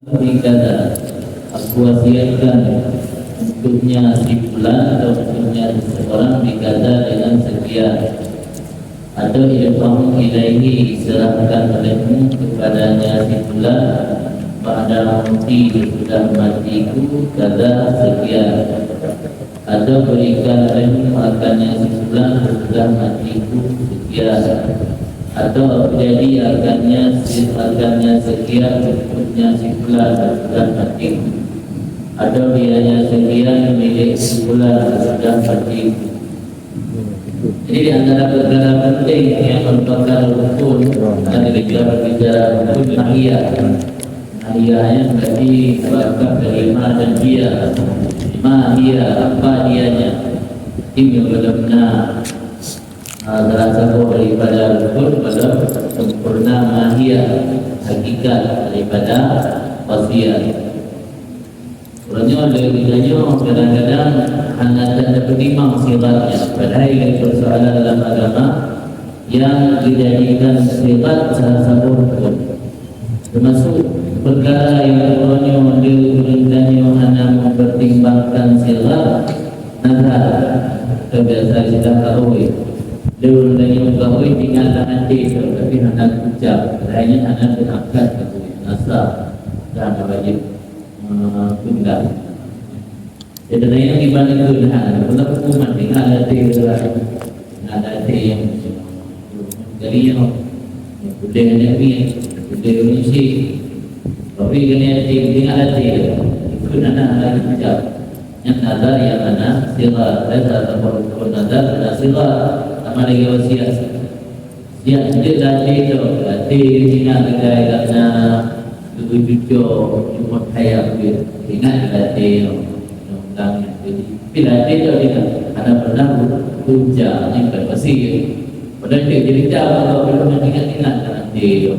Dikata aku wasiatkan untuknya si fulan atau untuknya seseorang dikata dengan sekian, atau idfahu ilaihi serahkan olehmu kepadanya si fulan pada mati sudah matiku kata sekian, atau berikan olehmu akannya si fulan sudah matiku sekian, atau jadi akannya sekian untuknya si fulan sudah mati, atau dianya sekian milik si fulan sudah mati. Jadi di antara perkara penting yang merupakan rukun dan berbicara rukun mahiyahnya berarti bakal kelima dan dia mahiyah apa dianya ini benar-benar salah satu daripada rukun pada sempurna mahiyah hakikat daripada wasiat. Orangnya kadang-kadang hanya ada petimang sifatnya, padahal ini persoalan dalam agama yang dijadikan sifat salah satu rukun, termasuk perkara yang orangnya dia hanya mempertimbangkan sifat nazar. Kebiasaan kita tahu dulu dari mengetahui tinggalkan nanti, tapi hendak ucap, lainnya hendak terangkat nasab dan wajib tunggal. Jadi yang dibanding tuhan, kalau hukuman tinggal ada yang jadi yang boleh ada boleh mengisi, tapi kena tinggal ada itu anak ucap. Yang nazar yang mana sila, saya tak nazar ada sila. Sama lagi wasiat. Dia tidak itu, tinggal dekat karena tujuh cuma hayat dia. Ingat latih undang tapi latih itu dia ada pernah puja yang berwasiat. Padahal dia jadi jauh kalau belum ingat nanti.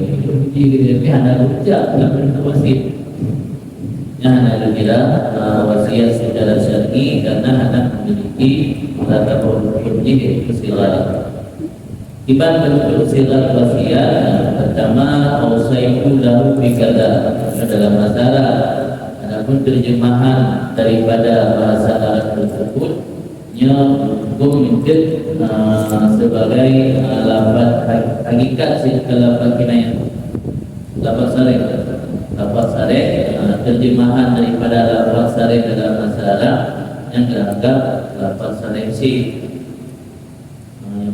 Jadi ada puja tidak pernah wasiat. Yang ada kira wasiat secara syar'i karena anak memiliki tata hukumnya yaitu sila. Iban bentuk sila wasiat pertama ausaitu lahu bikada adalah masalah. Adapun terjemahan daripada bahasa Arab tersebut minta sebagai lafaz hakikat lafaz kinayah, lafaz sarih. Lafaz sarih terjemahan daripada lafaz sarih dalam masalah yang dianggap lafaz sarih si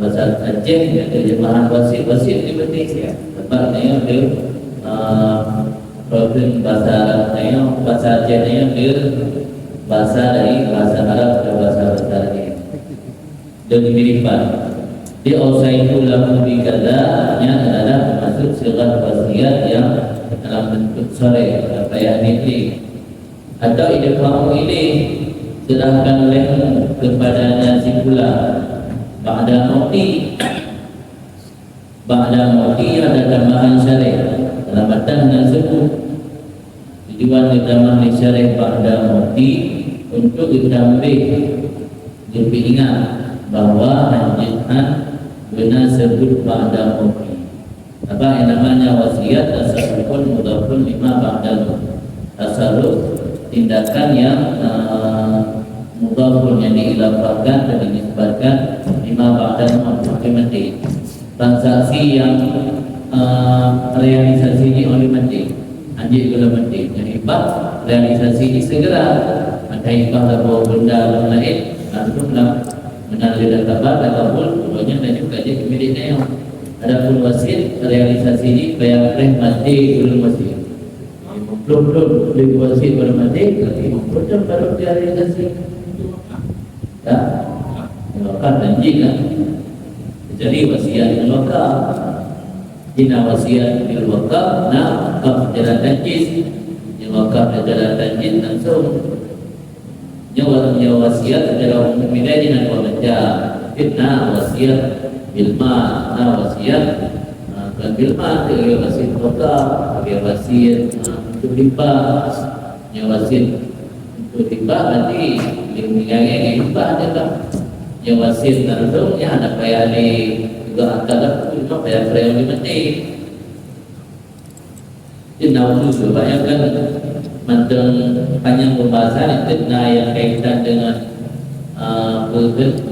bahasa Aceh terjemahan wasiat di Indonesia. Tepatnya dia problem bahasa Arab, bahasa Aceh dia bahasa dari bahasa Arab ke bahasa lain. Dan dimiripan. Di ausaitu lahu bikadanya adalah termasuk sigat wasiat yang dalam bentuk sore apa yang ini atau idfahu ini serahkan olehmu kepadanya si fulan ba'da mauti ada tambahan syarih dalam matan tersebut tujuan utama syarih ba'da mauti untuk ditambah lebih ingat bahawa lanjutan benar sebut ba'da mauti. Apa yang namanya wasiat tasarrufun mudhafun lima ba'da tasarruf tindakan yang mudhafun yang diilafahkan dan dinisbatkan lima ba'da mati. Transaksi yang realisasi ini oleh mati anjir gula mati yang hebat realisasi ini segera maka hibah bawa benda lain langsunglah menalih kabar ataupun keduanya dan juga jadi miliknya yang adapun wasit realisasi ini bayar reh mati belum wasit belum beli wasit belum mati tapi belum baru realisasi ya kan janji kan jadi wasiat yang lokal jina wasiat yang lokal nah wakaf jalan tajis yang wakaf jalan tajis langsung nyawa wasiat adalah umum ini dan wajah fitnah wasiat bilma nah wasiat kan bilma dia wasiat lokal dia wasiat untuk limpah nyawa wasiat untuk limpah nanti yang limpah adalah yang wasiat langsung yang ada payah juga angkat cuma payah di mati Naudzu bayangkan macam panjang pembahasan itu yang kaitan dengan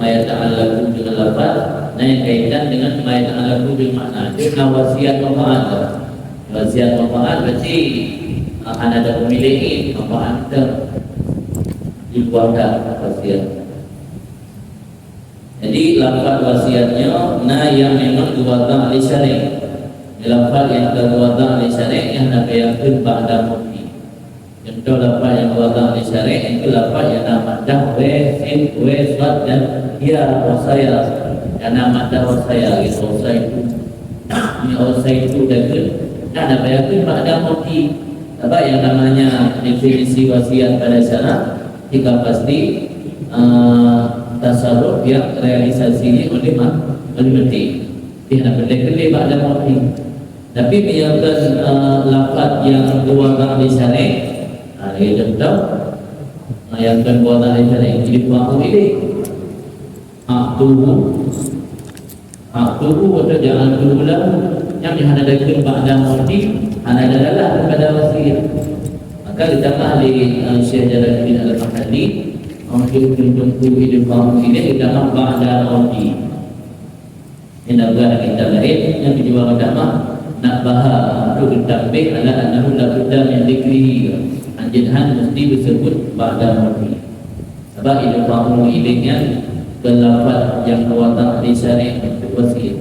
mayat ta'alaku dengan lafaz, yang kaitan dengan mayat ta'alaku dengan makna. Itu wasiat manfaat. Wasiat manfaat berarti ada pemilik manfaat dibuatkan wasiat. Jadi lafaz wasiatnya yang memang diwadah oleh syariat. Lafaz yang terwadah oleh syariat yang nak yakin ba'da mauti. Contoh lafaz yang diwadah oleh syariat itu lafaz yang nama dah sin sad dan ya wasaya. Yang nama dah wasaya itu wasaya itu. Ini wasaya itu dekat. Nak nak yakin ba'da mauti. Apa yang namanya definisi wasiat pada syariat jika pasti tasarruf yang realisasinya oleh mati. Dia nak berdekali ba'da mauti. Tapi biarkan lafaz yang diwadah oleh syariat, dia contoh yang diwadah oleh syariat jadi buang ini. Aktuhu atau jangan berulang yang dihadakan ba'da mauti ada adalah kepada wasiat. Maka ditambah oleh Syekh Jalaluddin Al-Mahalli untuk menjumpai hidup buang ini ditambah ba'da mauti. Ini adalah kita lain yang dijual utama nak bahas untuk ditambah adalah anahu la budda min dzikrihi anjadhan mesti disebut ba'da mauti. Sebab hidup buang ini lafaz yang diwadah di syariat untuk wasiat.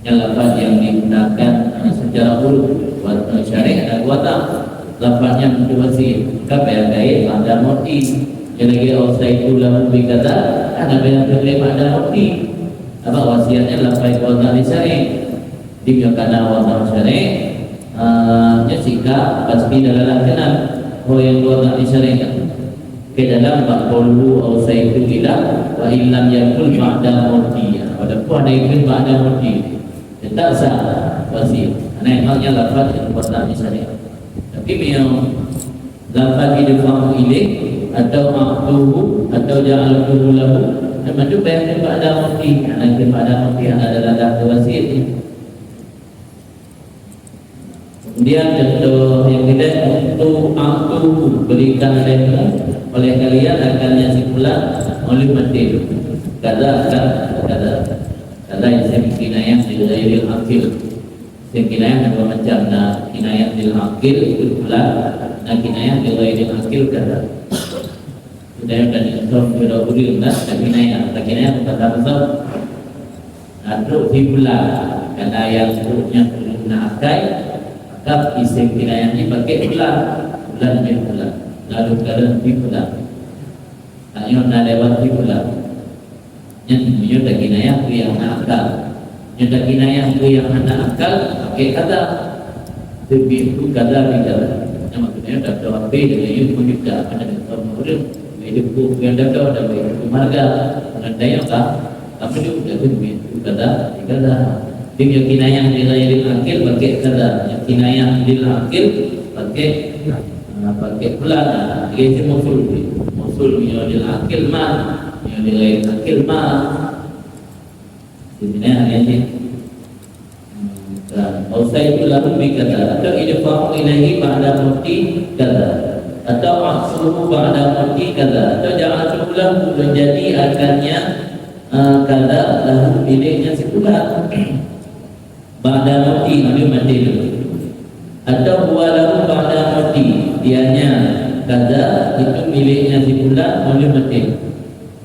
Yang lafaz yang digunakan secara uruf buat syariat dan wadah lafaznya untuk wasiat. Maka yang kait ba'da mauti. Yang lagi usaitu lahu bi kata ada yang terlihat ba'da mauti. Apa wasiatnya lafaz wadah di syariat. Dia kena wadah syariat jika pasti dalam kenal yang wadah di syariat. Ke dalam baqulu usaitu ila wa illam yakul ba'da mauti. Walaupun ada yang ba'da mauti tetap sah wasiat. Maknanya lafaz yang wadah di syariat. Tapi yang lafaz idfahu ilaih atau aktuhu atau ja'altuhu lahu itu bayangkan ba'da mauti. Nanti ba'da mauti adalah dah wasiat. Kemudian contoh yang kedua untuk aktuhu berikan oleh kalian akannya simpulan oleh mati. Kada yang saya kinayah di ghairil aqil. Saya kinayah ada macam kinayah bil aqil itu pula kinayah di ghairil aqil kada. Sudah dan insaf bila boleh kinayah kata besar. Atau simpulan kada yang punya guna akal maka isim kinayah ini pakai bulan lalu kalian bulan hanya nak lewat bulan yang punya kinayah tu yang nak akal yang kinayah tu yang nak akal pakai kata lebih itu kata yang maksudnya dah jawab dengan itu juga ada orang hidup yang dah ada marga dan daya apa juga itu kata dia kinayah lil akil pakai kata, kinayah lil akil pakai bulan. Dia musul lil akil ma, lil akil ma. Ini hanya ni. Usai itu lalu berkata atau idfahu ilaihi ba'da mauti kata atau aksuhu ba'da mauti kata atau jangan sebulan menjadi akannya kata lalu miliknya sebulan. Ba'da mauti dia mati dulu. Atau walau ba'da mauti dianya kada itu miliknya si bulan oleh mati.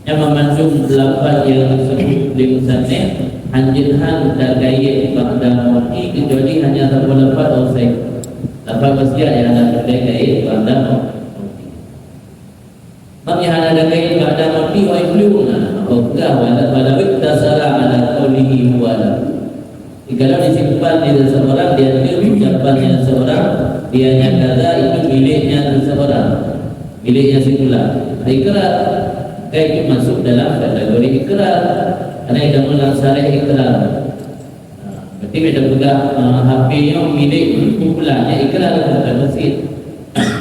Yang memandung lafaz yang disebut di musannaf anjilhan terkait ba'da mauti kecuali hanya satu lafaz usai. Lafaz wasiat yang ada terkait ba'da mauti. Maka ada kait ba'da mauti wa ibluna maka wala tasara ala qawlihi wala. Kalau disimpan di seseorang, dia ucapannya seseorang, dia kata itu miliknya seseorang, miliknya si fulan. Ikrar, kayak itu masuk dalam kategori ikrar, karena itu melaksanakan ikrar. Berarti kita pegang HP-nya milik kumpulannya ikrar bukan wasit.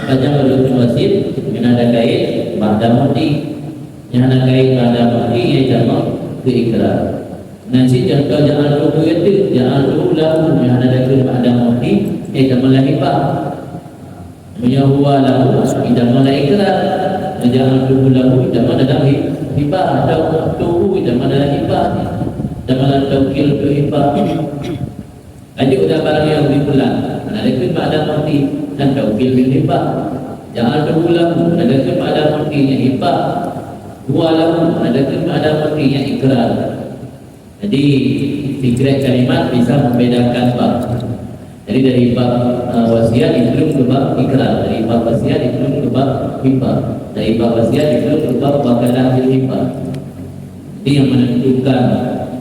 Macam kalau wasit, yang ada kait ba'da mauti, yang ada kait ba'da mauti, yang jamak ke ikrar. Nasi contoh jangan lupa itu, jangan lupa lahu yang ada dalam pada mati, tak melahibah. Punya huwa lahu, tidak melahikrat. Jangan lupa lahu, tidak dalam hibah. Atau tuhu, tidak dalam hibah. Tidak dalam tawkil tu hibah. Aja udah barang yang dipulang. Ada dalam pada mati dan tawkil bil hibah. Jangan lupa lahu, ada dalam pada matinya hibah. Huwa lahu, ada dalam pada matinya ikrar. Jadi fikir kalimat bisa membedakan bab. Jadi dari bab wasiat itu ke bab ikrar, dari bab wasiat itu ke bab hibah, dari bab wasiat itu ke bab bakalah hibah. Ini yang menentukan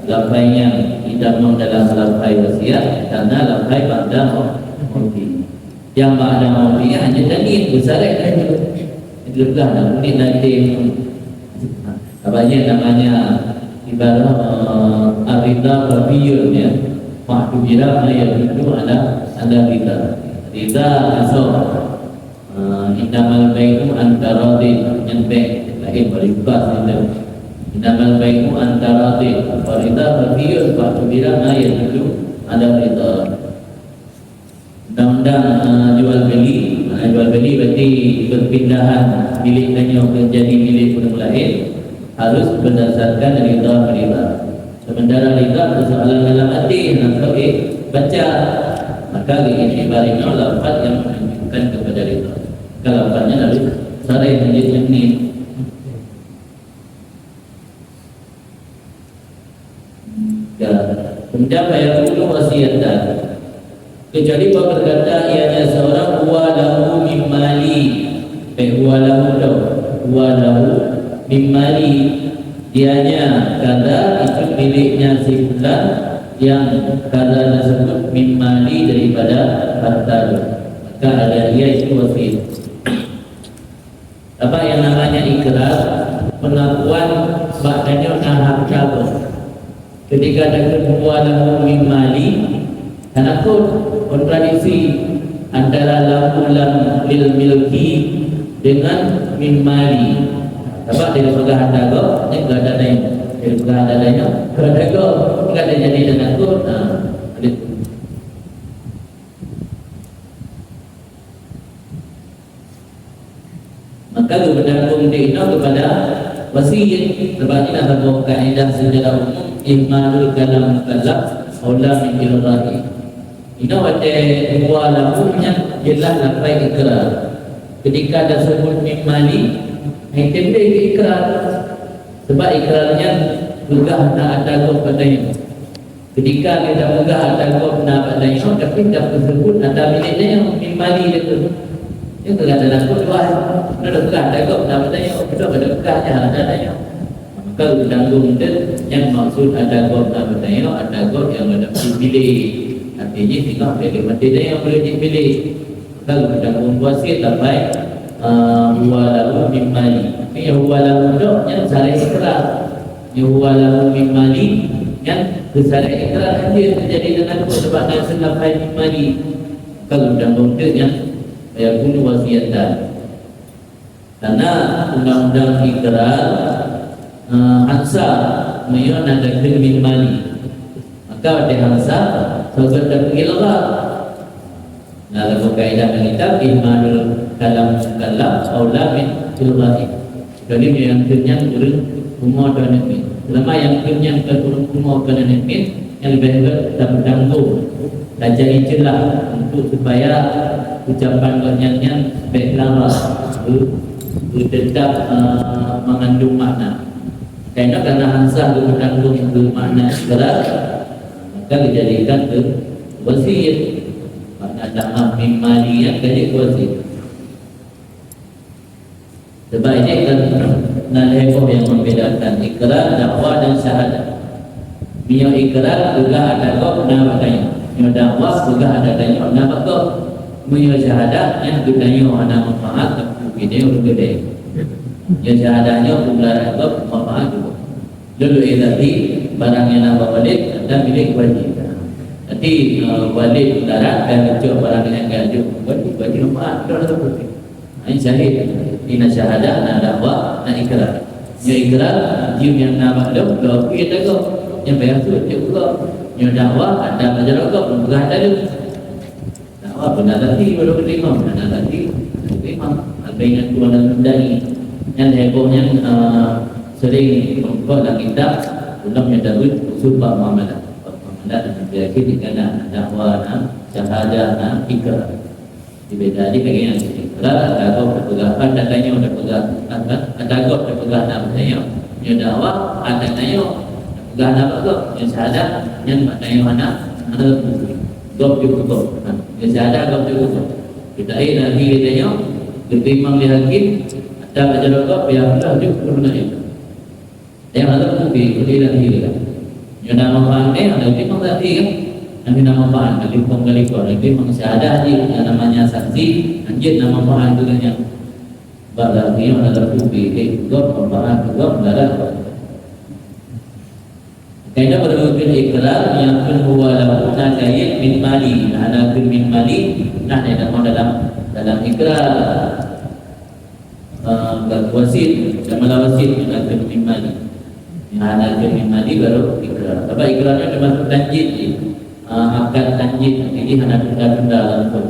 lafaznya tidak dalam lafaz wasiat karena lafaz ba'da mauti. Yang ba'da mauti hanya tadi besar saja. Itu dah mungkin nanti namanya ibarat arida rabiyun ya, mahdubira ayat itu ada rida asal innamal bai'u antara yang baik lahir beribas itu innamal bai'u antara rida rabiyun mahdubira ayat itu ada rida. Undang-undang jual beli berarti perpindahan miliknya menjadi milik orang lain harus berdasarkan rida. Sementara rida persoalan dalam hati atau baca, maka ini barangnya lafaz yang menunjukkan kepada rida. Kalau lafaznya lalu sarai menjadi ini. Ya, kemudian bayar dulu wasiatan. Kecuali bahawa berkata ianya seorang walahu mimali, walahu mimali, dianya kada itu miliknya si fulan yang kada tersebut mimali daripada harta, maka ada dia itu wasiat. Apa yang namanya ikrar? Pengakuan maknanya harta. Ketika ada walahu mimali, karena kontradiksi antara lahu lam lil milki dengan mimali. Apa dari pegang harta kau, ini enggak ada lain. Dari pegang harta lainnya, kerana kau enggak ada jadi dengan kau. Maka bergantung dina kepada wasiat. Sebabnya ada sebuah kaedah secara umum ihmalul kalam mukallaf aula min ilghahi. Ini wajah dua lakunya jelas lafaz ikrar. Ketika ada sebut mimali, itu ikrar. Sebab ikrarnya megah tak ada kau padanya. Ketika kita megah ada kau padanya, tapi tak tersebut ada miliknya mimali itu. Itu tidak ada kau dua. Ada megah ada kau padanya, kita ada megahnya adanya. Maka tanggung yang maksud ada kau padanya, ada kau yang ada pilih. Artinya tinggal pilih mati dia yang boleh dipilih. Kalau kita membuaskan sampai huwalahu mimali. Ini huwalahu dok yang salah ikrar. Huwalahu mimali yang salah ikrar hadir terjadi dengan sebab nasi sampai mimali. Kalau kita membuatnya saya guna wasiatan. Karena undang-undang ikrar hansa meyon ada mimali. Maka ada hansa sebab terpilihlah. Nah, dalam kaedah kitab ihmalul kalam mukallaf aula min ilghahi. Jadi yang kenyang turun umur dan nemin. Selama yang kenyang turun umur dan nemin, yang lebih baik kita bertanggung dan cari celah untuk supaya ucapan kenyangnya baiklah tetap mengandung makna. Karena hansa bertanggung itu makna keras. Maka dijadikan ke wasiat. Maka dalam mimalian jadi wasiat. Sebab ini kan nalhekoh yang membedakan ikrar, dakwah dan syahadat. Mio ikrar juga ada kau nama tanya. Mio dakwah juga ada tanya nama kau. Mio syahadat yang ditanya nama maaf tapi ini orang gede. Mio syahadatnya pembelaan kau maaf juga. Lalu ilahi barang yang nama walid dan milik wajib. Nanti walid darat dan kecil barang yang gaduh wajib maaf dah seperti. Ini syahid, ini syahadah, nak dakwah, nak ikrar. Ya ikrar, jium yang nama dah, kita go. yang bayar tu dia juga yang dakwah ada ajar juga bergerak tadi dakwah benar tadi baru terima benar tadi terima apa yang Tuhan dan mendani yang hebohnya sering membuat dalam kitab belum yang Daud subah muamalah dan berarti dikana dakwah syahadah ikrar dibeda di bagian ikrar ada pegahan datanya ada pegahan ada agak pegahan namanya yang dakwah ada tanya pegahan apa tu yang syahadah yang tanya mana ada gop juga yang syahadah gop juga kita lagi tanya diterima oleh hakim ada ajar gop yang sudah juga yang ada bukti lagi yang nama pandai ada di mana tadi kan nanti nama pandai di penggalikor itu mangsyahadah di yang namanya saksi anjir nama pandai itu yang berarti yang ada bukti juga pembahasan juga darah kaidah berwujud ikrar yang pun huwa lahu nakayat min mali ada min mali nah dalam ikrar wasit sama wasit ada min mali yang ada min mali baru ikrar apa ikrarnya termasuk tanjid akad tanjid ini hanya tunda-tunda langsung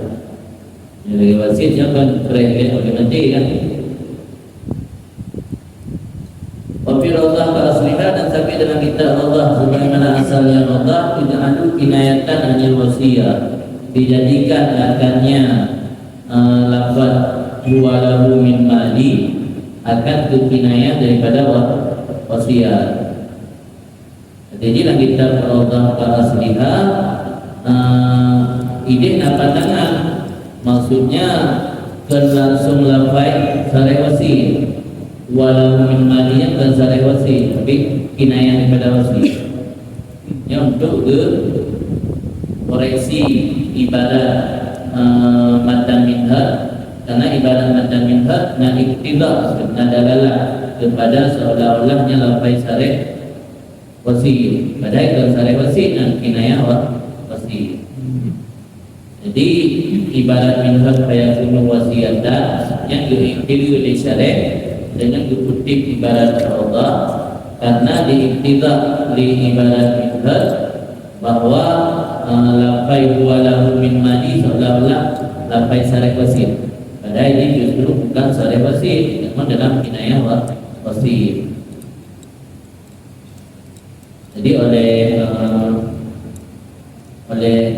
jadi wasit yang kan kerja oleh nanti kan Wafi Allah ke asliha dan sampai dalam kitab Allah sebagaimana asalnya Allah tidak ada kinayatan hanya wasiat dijadikan akannya lafaz jualahu min mali akan kekinayah daripada wasiat. Jadi dalam kitab Allah ke asliha ide apa tangan maksudnya kan langsung lafaz sarai wasiat walau min malinya dan sarai wasi tapi kinayah daripada wasi yang untuk koreksi ibarat matan minha karena ibarat matan minha nak iktidak nak dalalah kepada seolah-olahnya lafai sarai wasi padahal kalau sarai wasi nak kinayah wasi jadi ibarat minha kaya kuno wasiatan yang diiktidu di sarai dengan dikutip ibarat Allah karena diiktidak di ibarat minhaj bahwa lafai walahu min mali seolah-olah lafai sarai wasit padahal ini justru bukan sarai wasit namun dalam kinayah wasit jadi oleh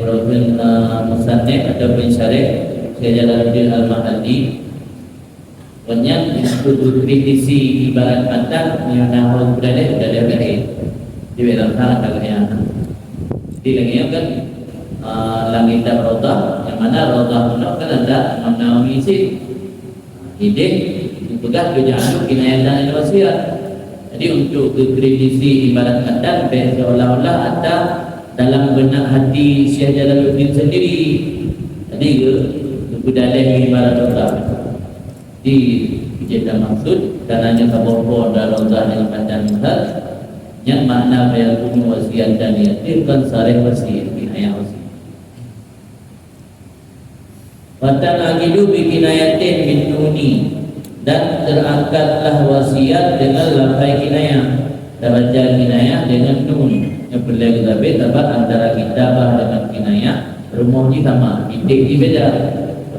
Profesor Musannif atau pensyarih Syekh Jalaluddin Al-Mahalli banyak disebut kritisi ibarat mata yang nahu berada berada di dalam tanah kalian. Di lagi kan langit dan roda yang mana roda pun kan ada mana misi ide dipegang tujuan kinayah dan wasiat. Jadi untuk kritisi ibarat mata seolah-olah ada dalam benak hati Syekh Jalaluddin sendiri. Jadi budaya ibarat roda di jeda maksud karenanya kabur dalam zahir panjang hal yang makna bayar punya wasiat dan niatirkan sarih wasiat kinayah wasiat watan agidu bikinayatin bin nuni dan terangkatlah wasiat dengan lafai kinayah dan baca kinayah dengan nun yang perlu kita beda antara kitabah dengan kinayah rumah ni sama titik ni beda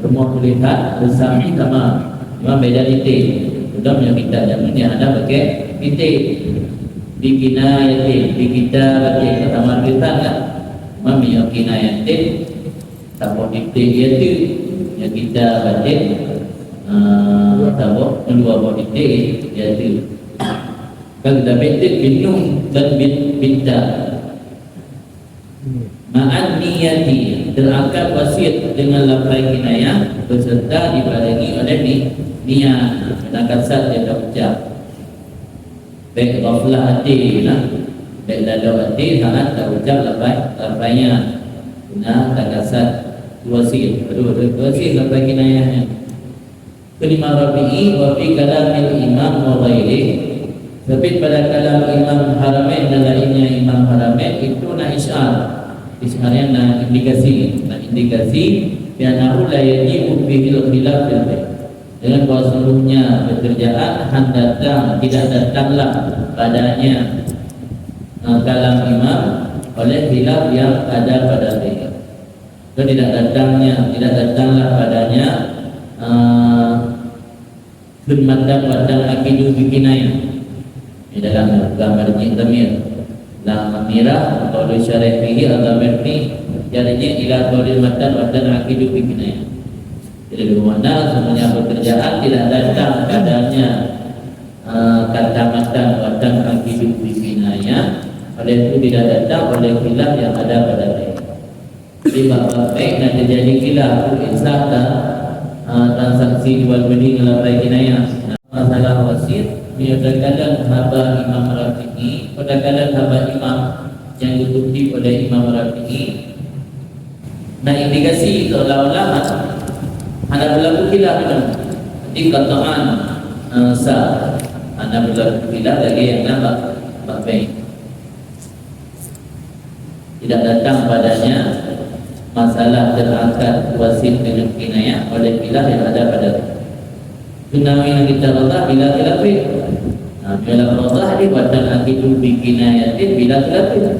rumah tulisan besar ni sama cuma beda titik. Sudah punya kita zaman ni ada pakai titik. Di kinayatin, di kita pakai pertama kita kan. Cuma punya kinayatin tahu titik itu yang kita baca tahu kedua buah titik itu. Kalau kita baca binung dan binta. Ma'an niyati terangkat wasiat dengan lafai kinayah beserta dibarengi oleh niat dan kasat dia dah ucap baik ghaflah hati lah baik dalam hati sangat dah ucap lafainya guna dan kasat wasiat wasiat lafai kinayahnya kelima rabi'i wa fi kalamil imam wa ghairi tapi pada kalam imam haramain dan lainnya imam haramain itu na isyarah na indikasi bianahu la yajibu bihil khilaf dengan bahawa seluruhnya pekerjaan datang tidak datanglah padanya kalam imam oleh khilaf yang ada pada dia. Itu tidak datanglah padanya bermadam wadang akidu bikinaya di dalam gambar jintamir dalam mirah atau syarah fihi atau berni jadinya ila qaulil madam wadang akidu bikinaya. Jadi bermakna semuanya pekerjaan tidak datang padanya kata madam wadang akidu bikinaya, oleh itu tidak datang oleh khilaf yang ada pada dia. Jadi bab baik dan terjadi khilaf insaf dan transaksi jual beli ngelapai kinayah. Masalah wasit kadang haba Imam Rafi'i, kadang haba imam yang ditutupi oleh Imam Rafi'i. Nah, indikasi seolah-olah ada berlaku khilaf itu. Jadi kataan sah ada berlaku khilaf lagi yang nampak bab baik. Tidak datang padanya masalah terangkat wasit dengan kinayah oleh khilaf yang ada pada Tunawi yang kita Allah bila khilafin. Bila Allah dibuatkan akidu bikinayatin bila khilafin.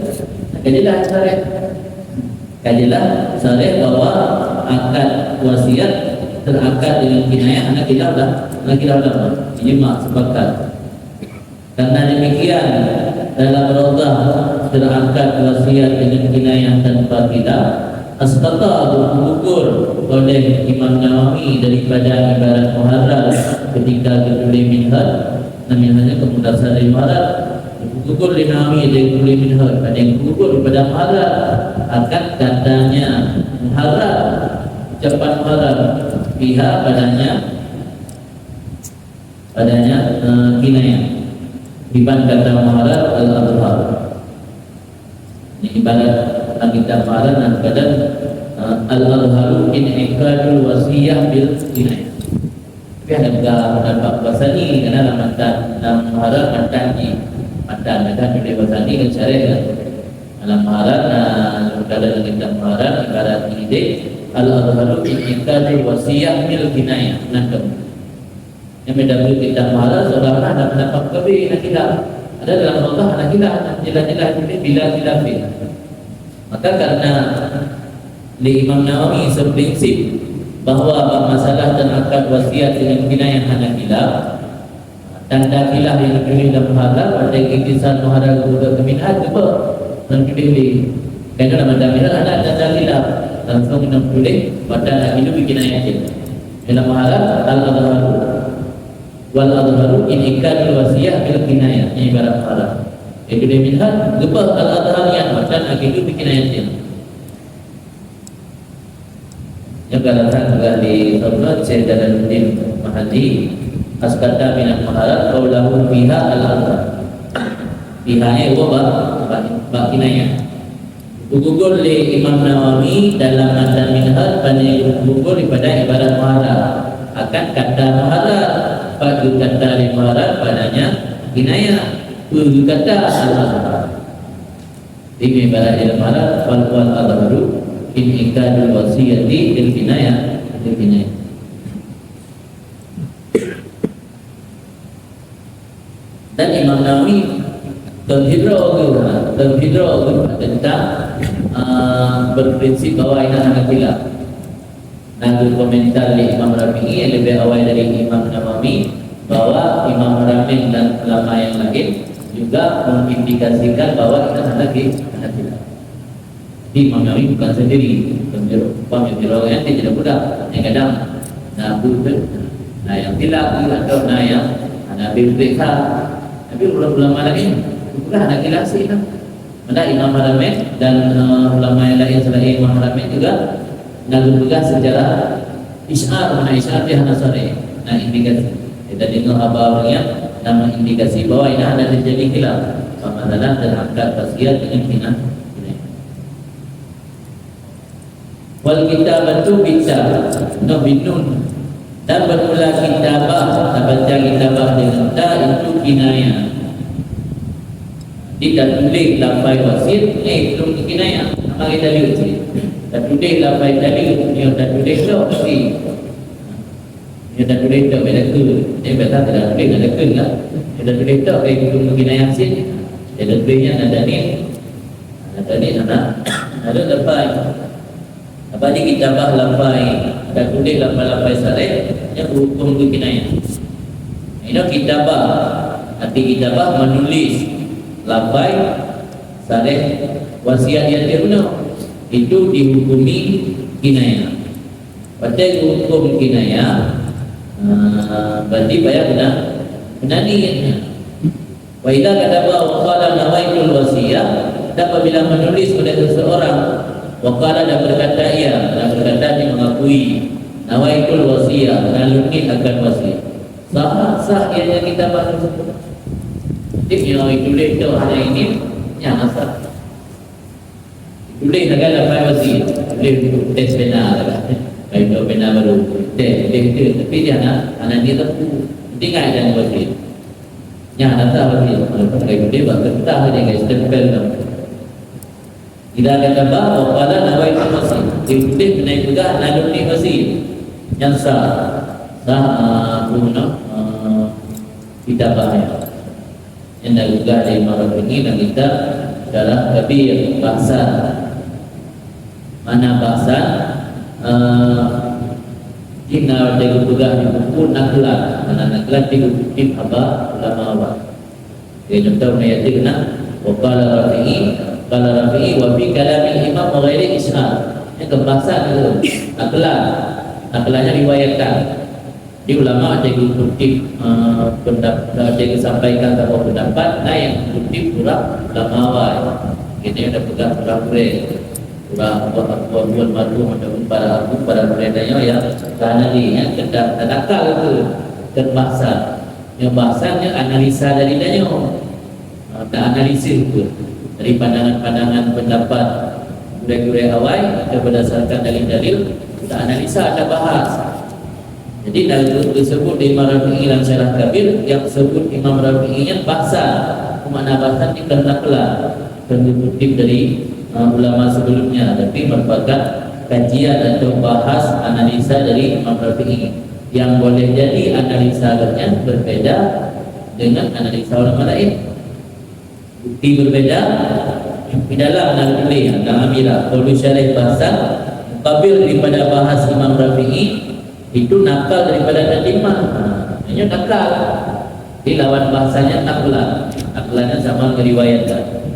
Kajilah syarih bahwa akad wasiat terangkat dengan kinayah anak khilaf lah. Ijma' sepakat. Karena demikian dalam rodah terangkat wasiat dengan kinayah tanpa khilaf asqata bergugur oleh Imam Nawawi daripada ibarat muharrar ketika ditulis minhaj, namanya kemudasan dari muharrar bergugur oleh Nawawi dari tulis minhaj, ada yang bergugur daripada muharrar akan katanya muharrar, ucapan muharrar pihak padanya kinayah dibanding kata muharrar al-adhar. Ini ibarat kita muharrar dan kadang al-adharu in ikadul wasiyah bil kinayah. Tapi ada dapat bahasa ni kerana dalam muharrar mantan bila bahasa ni kan syarih kan dalam muharrar kadang kita muharrar ibarat ini al-adharu in ikadul wasiyah bil kinayah. Yang mendapat kita muharrar seolah-olah ada pendapat kebih nak khilaf. Ada dalam Allah nak khilaf, jelas-jelas ini bila khilafin. Maka karena di Imam Nawawi seprinsip bahawa masalah dan akad wasiat dengan kinayah hanya khilaf, tanda khilaf yang dipilih dalam muharrar pada iktisad muharrar juga keminhaj juga dan dipilih. Kerana dalam muharrar ada tanda khilaf langsung kita pilih pada hidup kinayah itu. Dalam muharrar al-adharu wal adharu in ikadul wasiyah bil kinayah, ini ibarat muharrar. Itu dia minhaj gebah al-adhar yang macam akidu bikin ayatnya. Yang katakan juga di Taurat Syekh Jalaluddin Mahdi askata minat muharrar qaulahu biha al-adhar. Bihanya bab kinayah. Gugur oleh Imam Nawawi dalam matan minhaj pada gugur daripada ibarat muharrar akan kata muharrar pada kata muharrar padanya kinayah kata al-adhar. Ini ibarat dalam muharrar wal adharu in ikadul wasiyati bil kinayah. Dan Imam Nawawi terhidro tentang berprinsip bahawa ini anak khilaf. Dan komentar dari Imam Rafi'i yang lebih awal dari Imam Nawawi bahawa Imam Rafi'i dan ulama yang lain juga mengindikasikan bahawa kita anak khilaf. Imam Nawawi bukan sendiri, pemikiran yang tidak mudah. Yang kadang yang khilaf atau yang berfikha. Tapi ulama lain bukan anak khilaf sih. Mana Imam Rafi'i dan ulama yang lain selain Imam Rafi'i juga juga secara isyar, mana isyar dia hana sore. Nah, indikasi kita dengar apa yang nama indikasi bahwa ini ada terjadi khilaf masalah dan akad wasiat dengan kinayah. Wal kitabatu bitta binun dan bermula kitabah, baca kitabah dengan ta itu kinayah. Tidak tulis lafaz wasit belum kinayah. Apa kita lihat sini? Tak tulis lafaz tadi, dia tak tulis dah pasti. Dia tak tulis dah beda ke. Dia betul tak tulis ada ke lah. Dia tak tulis dah belum kinayah sini. lebihnya ada ni ada lepai. Apa ni kitabah lepai, ada tulis lepai sareh yang hukum tu kinayah. Ini kitabah, arti kitabah menulis lepai sareh wasiat yang terbunuh itu dihukumi kinayah. Pada hukum kinayah berarti bayar benar niatnya. Wa idza kataba wa qala nawaitul wasiyah, dan apabila menulis oleh seseorang wa qala dan berkata ia, dan berkata dia mengakui nawaitul wasiyah, naluni akan wasiat. Sah ianya kita bahas tersebut. Jadi yang ditulis itu hanya ini yang asal. Tulis agak lepas wasiat, tulis tes benar lah. Kalau benar baru tes tapi dia anak dia tepu. Tinggal dan wasiat. Yang ada wasiat, kalau pakai dia berkata dia guys tempel dah. Tidak ada bahawa pada nawaitul wasiat. Ditulis benar juga naluni wasiat yang sah guna kita bahaya. Yang dah juga dari marah ini dan kita dalam kabir bahasa mana bahasa Ina jaga juga di buku naklan, mana naklan di buku apa ulama awal. Dia contoh ayat ini kena wakala Rafi'i wa fi kalamil imam wa ghairi ishar. Yang kebahasan itu naklannya riwayatkan. Di ulama ada yang kutip pendapat, ada yang sampaikan sebuah pendapat, nah yang kutip pura ulama awal. Ini ada pegang pura-pura. Buat madu mendapat para beredanya ya karena dia tidak tadakal itu dan bahasa yang bahasanya analisa dari dia analisis itu dari pandangan-pandangan pendapat gurau-gurau awal atau berdasarkan dalil-dalil kita analisa ada bahas. Jadi dalil tersebut di Imam Rafi'i dan Syarah Kabir yang disebut Imam Rafi'i nya bahasa makna bahasa dikatakan dikutip dari ulama sebelumnya, tapi merupakan kajian atau bahas analisa dari Imam Rafi'i yang boleh jadi analisanya berbeda dengan analisa ulama lain. Bukti berbeda di dalam al-Quliyah dan Amirah kalau syarih bahasa mukabil daripada bahas Imam Rafi'i itu nakal daripada tatimah. Hanya nakal di lawan bahasanya naklannya sama meriwayatkan.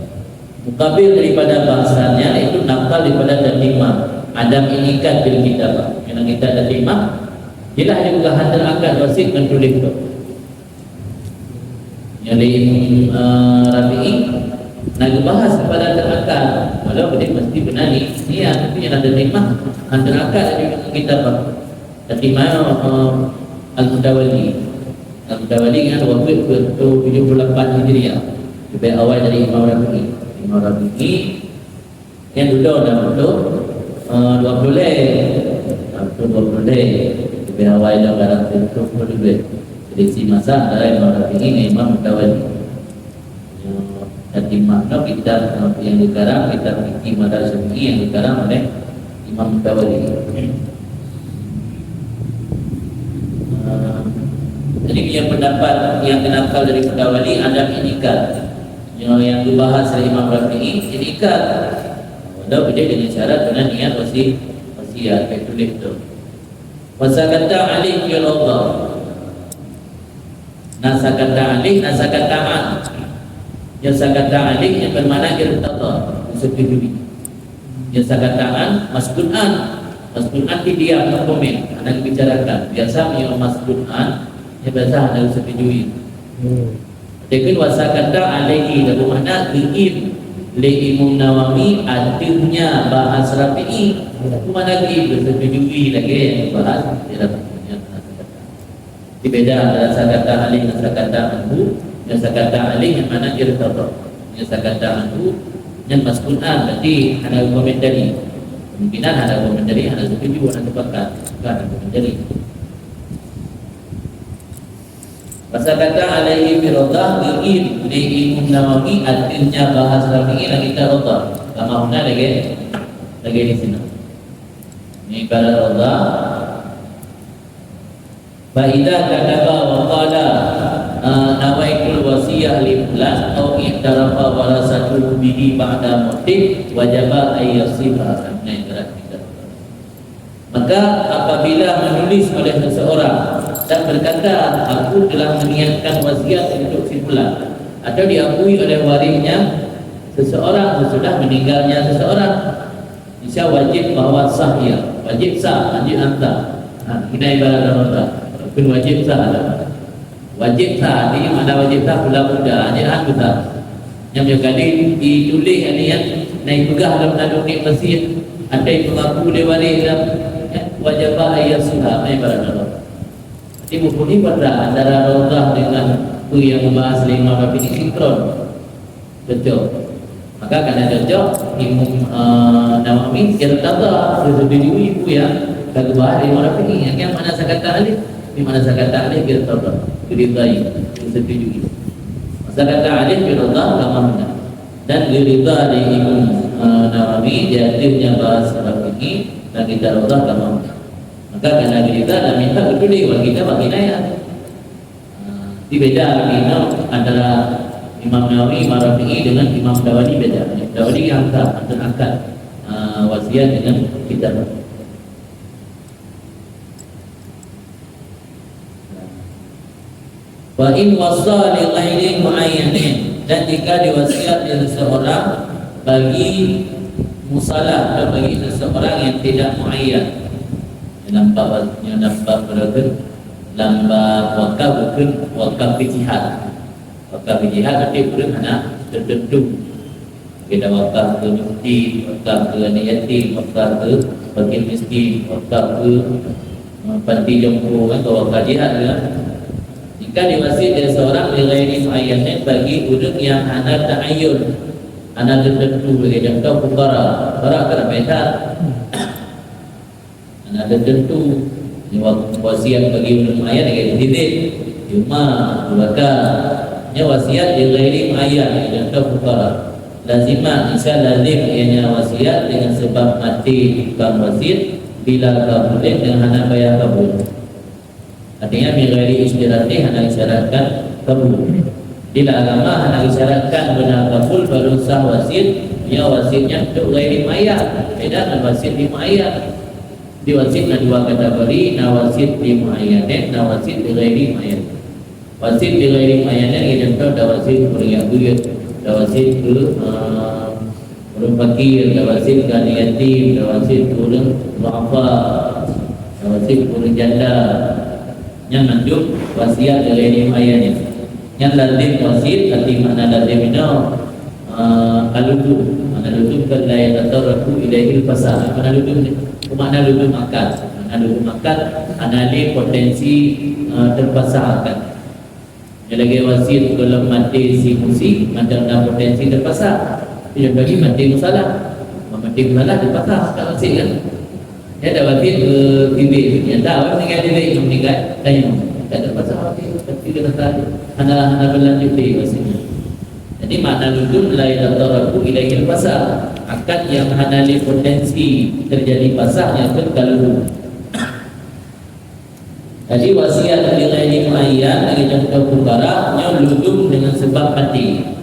Mukabil daripada bahasanya itu nakal daripada tatimah. Adam inikan bil kitabah yang kita tatimah ialah dia juga hantar angkat wasit dan tulis itu. Yang di Rafi'i nak bahas kepada terakal walau dia mesti benar ni tapi yang ada tatimah hantar angkat dari kitabah. Tatimah Al-Mutawali kan waktu 78 Hijriah lebih awal dari Imam Rafi'i. Imam Rafi'i yang dulu dah betul 20 lebih awal dah barang itu lebih jadi si masa dari Imam Rafi'i ni Imam Mutawali tatimah kita yang dikarang kita fikih Madhab Syafi'i yang dikarang oleh Imam Mutawali. Jadi punya pendapat yang kenakal dari Mutawali ada inikah yang dibahas oleh Imam Rafi'i inikah walau dia dengan syarat dengan niat wasiat kayak tulis tu wasakata alih ya Allah nasakata alih nasakataan yang sakata alih yang bermakna irtadha disetujui yang sakataan maskunan dia komen anak bicarakan biasa yang maskunan yang biasa anda disetujui. Dengan wasakata alaihi dan bermakna diim li Imam Nawawi artinya bahas Rafi'i mana lagi bersetujui lagi bahas dia punya kata. Berbeza antara sakata alaihi dan sakata anhu. Yang sakata alaihi yang mana irtadha. Yang sakata anhu yang maskunan berarti ada komentari. Kemungkinan ada komentari, ada setuju, ada sepakat, ada komentari. Wasakata alaihi firdah diim li Imam Nawawi artinya bahas Rafi'i lagi kita rodah. Kama huna lagi di sini. Ini pada rodah. Fa idza kataba wa qala nawaitul wasiyah li fulan atau i'tarafa warasatuhu bihi ba'da mautih wajaba ayyasiha. Maka apabila menulis oleh seseorang dan berkata aku telah meniatkan wasiat untuk si fulan, atau diakui oleh warisnya seseorang sesudah meninggalnya seseorang, bisa wajib bahawa sah ia, wajib sah, wajib hantar. Kita ibarat Allah, pun wajib sah ada. Wajib sah, ini mana wajib sah pula muda, jangan besar. Yang kali ditulis ini yang naik pegah dalam naduk ni masjid, ada yang mengaku dia waris dalam wajib ayat sunnah ibarat Allah. Jadi buku ini pada antara Allah dengan buku yang membahas lima bab ini sinkron, cocok. Maka karena cocok, Imam Nawawi kira kata sesuatu ibu yang kalau bahas lima bab ini, yang mana saya kata alih, di mana saya kata alih kira kata, diridai, disetujui. Masa kata alih kira kata lama mana, dan diridai di Imam Nawawi jadinya bahas bab ini. Dan kita Allah lama. Maka karena kita dah minta betul di kita bagi naya. Beda kita antara Imam Nawawi, Imam Rafi'i dengan Imam Dawani beda. Dawani yang angkat wasiat dengan kita. Wa in wasa li ghairi muayyanin, dan jika diwasiat oleh seseorang bagi musalah dan bagi seseorang yang tidak muayyan, nampak beragam lamba wakaf bukan wakaf jihad. Wakaf jihad berarti bukan hanya tertentu. Kita wakaf ke masjid, wakaf ke anak yatim, wakaf ke fakir miskin, wakaf ke panti jompo, atau wakaf jihad kan. Jika diwasiat dari seorang lighairi muayyanin, bagi orang yang hanya ta'ayyun, anak tertentu bagi contoh fuqara kerana beda anak tertentu wasiat bagi orang maya dengan didik cuma keluarga wasiat di ghairi maya contoh fuqara lazimah bisa lazim ianya wasiat dengan sebab mati bukan wasiat bila kabulin dengan hana bayar kabul, artinya bi ghairi istirati hana isyaratkan kabul. Bila agama hendak isyaratkan benar kabul baru sah wasiat, ya wasiatnya untuk ghairi mayat. Beda dengan wasiat di mayat. Di wasiat ada dua kategori, na wasiat di mayat dan na wasiat di ghairi mayat. Wasiat di ghairi mayat ni contoh ada wasiat beriak-beriak, ada wasiat ke orang fakir, ada wasiat ke anak yatim, ada wasiat ke orang du'afa, ada wasiat ke orang janda. Yang mandub wasiat di ghairi mayat ni. Yang lazim wasiat, arti makna lazim itu al-ludum. Makna ludum kan la yatataraku ilaihil fasad. Makna ludum ni, makna ludum akad. Makna ludum akad, anali potensi terpasahkan. Yang lagi wasiat kalau mati si musi, ada potensi terpasah. Dia bagi mati musalah. Mati musalah terpasah tak wasiat kan. Dia ada wasiat ke tibik. Yang tak orang meninggal tibik, yang meninggal tanya. Tak terpasah wasiat. Tapi kena tadi hana berlanjut di wasiatnya. Jadi makna ludum la yataraku ilaihil pasah, akad yang hana li potensi terjadi pasahnya itu kalau. Jadi wasiat di ghairi muayyan bagi contoh fuqara yang ludum dengan sebab mati.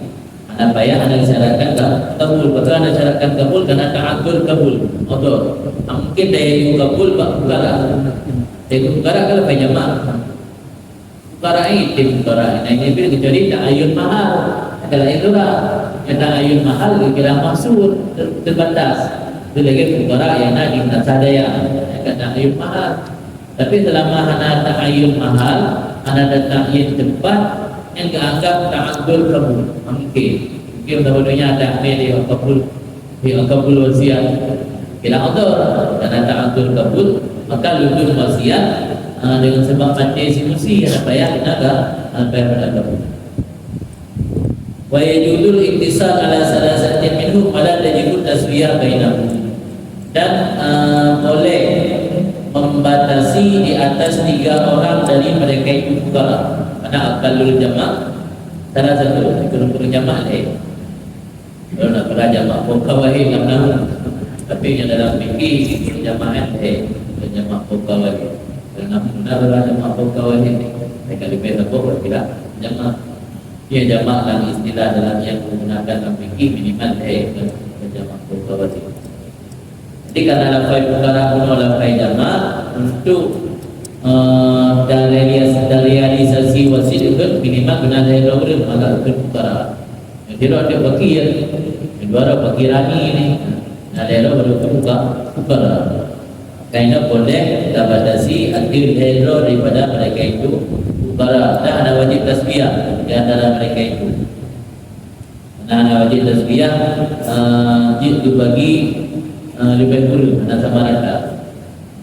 Ada payah ada isyaratkan kabul, betul ada isyaratkan kabul karena ta'addud kabul. Betul. Mungkin dari kabul fuqara. Dari fuqara kalau payah jamaah. Fuqara ini fuqara. Nah ini bila kecuali ta'ayyun mahal. Kalau itu lah yang ta'ayyun mahal kira maksud terbatas. Itu lagi fuqara yang nak diminta sadaya. Yang ta'ayyun mahal. Tapi selama hana ta'ayyun mahal, hana ta'ayyun tempat yang dianggap ta'addud kabul. Mungkin dahulunya ada di kabul wasiat. Kira autor karena ta'addud kabul, maka ludum wasiat dengan sebab mati si musi ada payah tenaga payah pada kabul. Wa yajudul iktisal ala salasatin minhum ala tajibut taswiyah bainahum. Dan boleh membatasi di atas 3 orang dari mereka itu fuqara. Karena akalul jama' salah satu kurung-kurung jama' kalau nak kena jama' fuqawahi namanya. Tapi yang dalam fikih jamaah jama' fuqawahi. Kalau nak jama' fuqawahi mereka lebih tahu tidak jama'. Ia jamakkan istilah dalam yang menggunakan fikih minimal jamak mutawati. Jadi karena lafaz mukara kuno lafaz jamak untuk dari realisasi wasit itu minimal benar dari orang agak mukara. Jadi ada bagi ya, dua bagi rani ini, ada baru mukara. Karena boleh kita batasi aktif hero daripada mereka itu mukara dan ada wajib tasbiyah di antara mereka itu. Nah, wajib tasbiyah dibagi lebih kurang mana sama rata.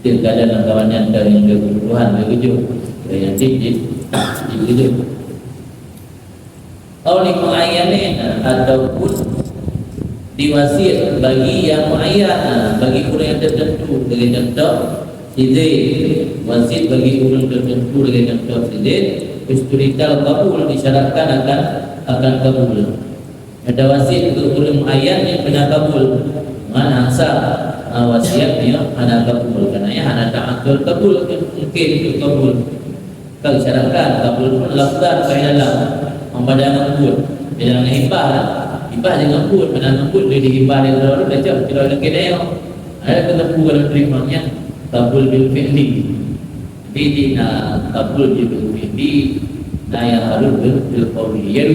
Tidak ada kawannya dari kebutuhan begitu. Yang begitu. Oleh muayyanin ataupun diwasiat bagi yang muayyan, bagi orang yang tertentu dengan contoh sidin wasit bagi orang tertentu dengan contoh sidin isturital kabul disyaratkan akan kabul. Ada wasit untuk orang muayyan yang benar kabul. Mana asal wasiatnya ada kabul karena ya ada ta'atul kabul mungkin itu kabul. Kalau syaratkan kabul pun lafaz kaya dalam membadan kabul. Jangan hibah. Hibah dengan kabul, benar kabul dia dihibah dia terlalu kacau kalau nak kena ada ketemu kalau terimanya kabul bil fi'li. Jadi nak kabul bil fi'li nah yang harus bil qawli. Ya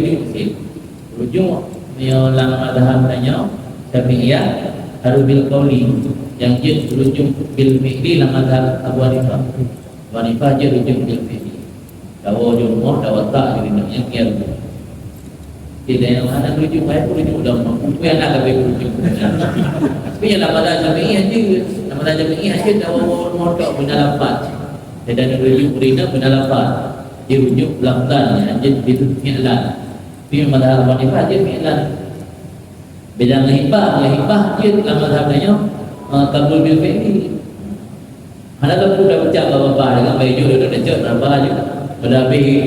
rujuk yang ulama mazhab tanya Syafi'iyah harus bil qawli yang dia rujuk bil fi'li dalam mazhab Abu Hanifah. Abu Hanifah dia rujuk bil fi'li. Kalau jumlah dah tak jadi namanya kian. Tidak yang ada rujuk baik rujuk dah mampu yang nak lebih rujuk. Tapi yang mazhab Syafi'iyah dia mazhab Syafi'iyah dia dah modal benar lapat. Dan rujuk berina benar lapat. Dia rujuk lafaznya dia fi'lan. Tapi mazhab Abu Hanifah dia fi'lan. Beda dengan hibah dia dalam mazhabnya kabul bil fi'li. Mana tu dah baca apa dengan baju dia dah cek apa aja. Gelabih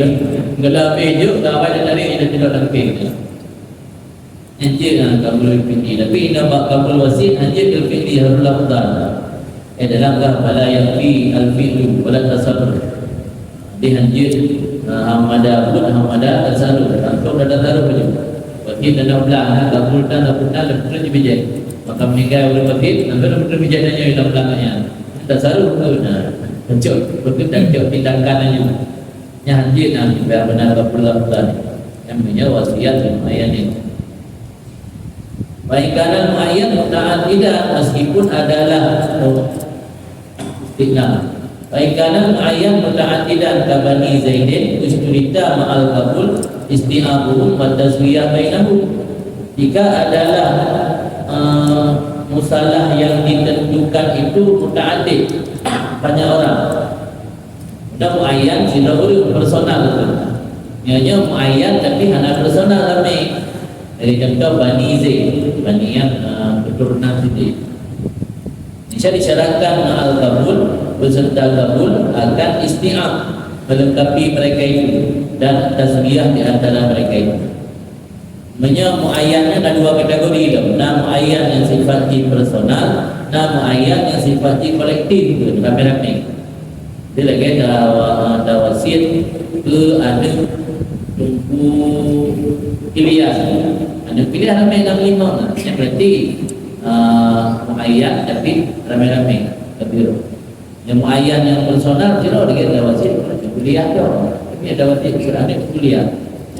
je dah ada dari dia tidak lengkap. Anjir dengan kabul bil fi'li. Tapi nama kabul wasit anjir bil fi'li harus lafaz. Dalam bala yang fi al fi'lu wala tasarruf. Dia anjir hamada tasarruf. Kalau dah tasarruf je. Wakil dan belah kabul dan lepas bijak. Maka meninggal oleh wakil dan lepas bijak nanya dalam belakangnya. Tak saru tu pencuk berkedang cuk tindakannya. Nya haji nak benar kabul dan yang punya wasiat lumayan ini. Baik kanan muayyan muta'addidan meskipun adalah istiqna. Baik kanan muayyan muta'addidan kabani Zaidin usturita ma'al kabul isti'abuhum wa taswiyah bainahum. Jika adalah musalah yang ditentukan itu muta'addid banyak orang. Sudah muayyan sudah personal itu. Ianya muayyan tapi hanya personal ramai. Dari contoh Bani Zaid, Bani yang keturunan Zaid. Bisa disyaratkan ma'al kabul beserta kabul akan isti'ab melengkapi mereka itu dan tasbiyah di antara mereka itu. Muayyannya ada dua kategori itu. Nah muayyan yang sifatnya personal, nah muayyan yang sifatnya kolektif itu ramai-ramai. Dia lagi ada wasit ke ada tunggu pilihan. Ada pilihan ramai dalam lima. Yang berarti muayyan tapi ramai-ramai kebiru. Yang muayyan yang personal kira dia ada wasit kuliah tu. Tapi ada wasit kerana kuliah.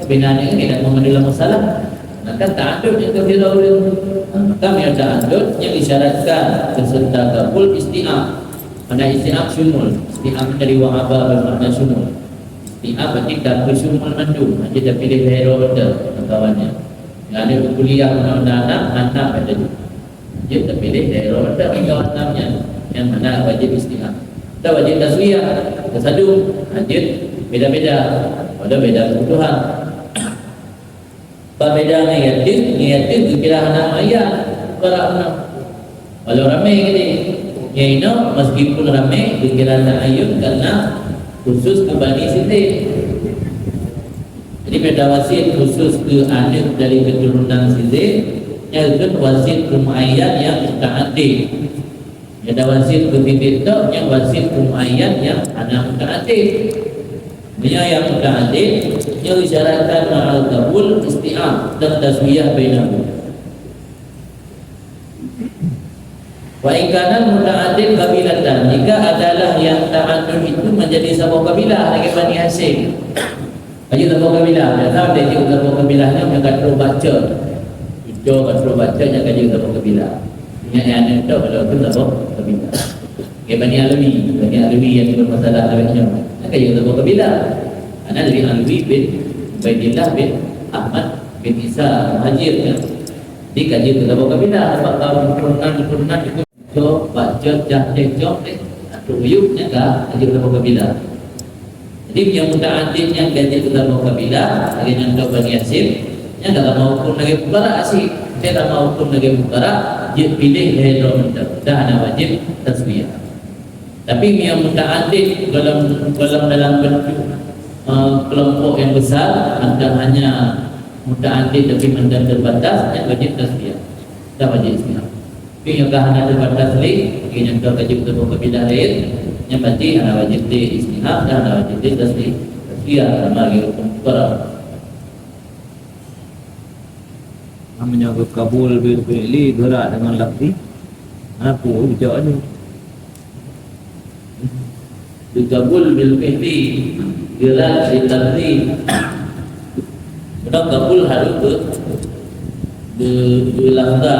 Binaan ini tidak memenuhi masalah. Maka ta'adud yang kebiru maka yang ta'adud yang disyaratkan beserta kabul isti'ab. Mana isti'ab syumul. Isti'ab dari wa'aba bermakna syumul. Isti'ab berarti tak bersumul mandum. Dia dah pilih hero betul kawannya. Yang ada kuliah anak-anak mantap ada juga. Dia dah pilih hero betul kawan-kawannya. Yang mana wajib isti'ab. Ada wajib taswiyah, tersadu, wajib beda-beda. Ada beda kebutuhan. Beda niatin kira anak ayat para anak. Kalau ramai gini, ya meskipun ramai kira anak ayat karena khusus ke Bani Siti. Jadi beda wasit khusus ke anak dari keturunan Siti, yang itu wasit muayyan yang muta'addid. Ada wasit ke titik tu, yang wasit muayyan yang anak muta'addid. yang muta'addid yang isyaratkan ma'al qabul isti'am dan taswiyah bainahum. Wa ikana muta'addid kabilatan, jika adalah yang ta'addud itu menjadi sebuah kabilah lagi Bani Hashim. Bagi sebuah kabilah, biasa dia juga sebuah kabilahnya mereka terus baca. Itu terus baca yang kaji sebuah kabilah. Yang itu kalau itu sebuah kabilah. Kayak Bani Alwi yang bermasalah awetnya. Kaji sebuah kabilah. Ana dari Alwi bin Ubaidillah bin Ahmad bin Isa Hajir ya. Di kaji sebuah kabilah sebab turunan itu so baca jahtek jahtek atau uyuknya kah kaji sebuah kabilah. Jadi yang muta'addid yang kaji sebuah kabilah lagi yang Bani Hashim yang tak mau hukum lagi bukara asyik dia tak mau hukum lagi bukara dia pilih dari dah ada wajib tasbih. Tapi yang muta'addid dalam bentuk kelompok yang besar ada hanya muta'addid tapi mendan terbatas yang wajib tasbih. Tak wajib tasbih. Tapi yang hanya terbatas lagi yang kaji betul kabilah lain yang berarti ada wajib istihab dan ada wajib tasbih. Tasbih sama lagi hukum bukara. Menyangkut kabul bil fi'li gerak dengan lafzi apa ujar ni dikabul bil fi'li gerak di lafzi. Sudah kabul harus berlafza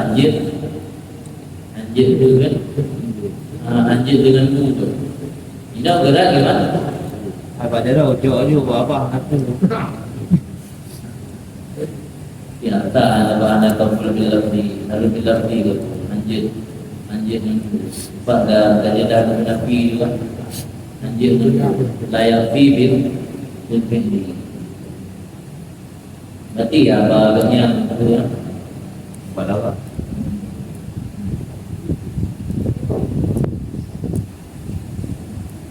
anjir tu kan anjir dengan mu tu ini gerak gimana apa dia dah ujar ni apa kata tu ya tak ada bahan kabul bil lafzi harus bil lafzi tu anjir yang pada kajian Nabi juga anjir tu layak fi bil fi'li. Berarti ya bagian tu ya pada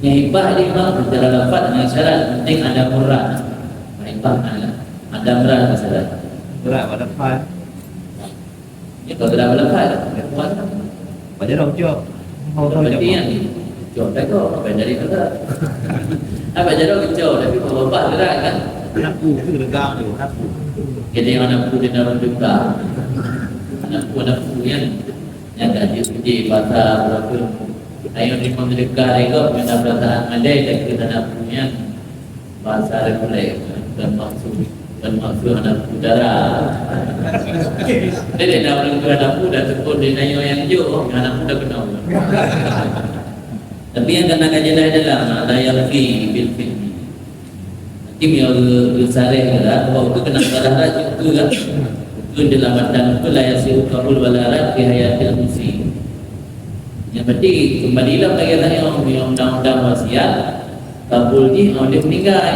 yang hibah ni memang secara lafaz dengan syarat penting ada murad. Hibah ada murad masalah. gerak pada fal Ya kalau tidak lafaz kuat. pada dah ujar Berarti yang jauh tak kau apa dari kata. Apa jauh kecil tapi kalau bapak gerak kan. anakku tu legang tu anakku Jadi anak pun di dalam duka. Anak pun yang tak jadi bahasa berapa. Ayo di mendekat mereka punya perasaan Malay dan kita anak punya bahasa reguler dan maksud anak udara. Dia dah belum anak muda tekun dia nanya yang jauh anak muda kenal. Tapi yang kena kajian adalah layak fi bil fi'li. Tim yang bersareh adalah bahawa itu kena sadarat itu kan. Itu dalam badan itu layak siru kabul walarat fi hayatil musi. Yang berarti kembalilah bagi yang undang-undang wasiat kabul ni dia meninggal.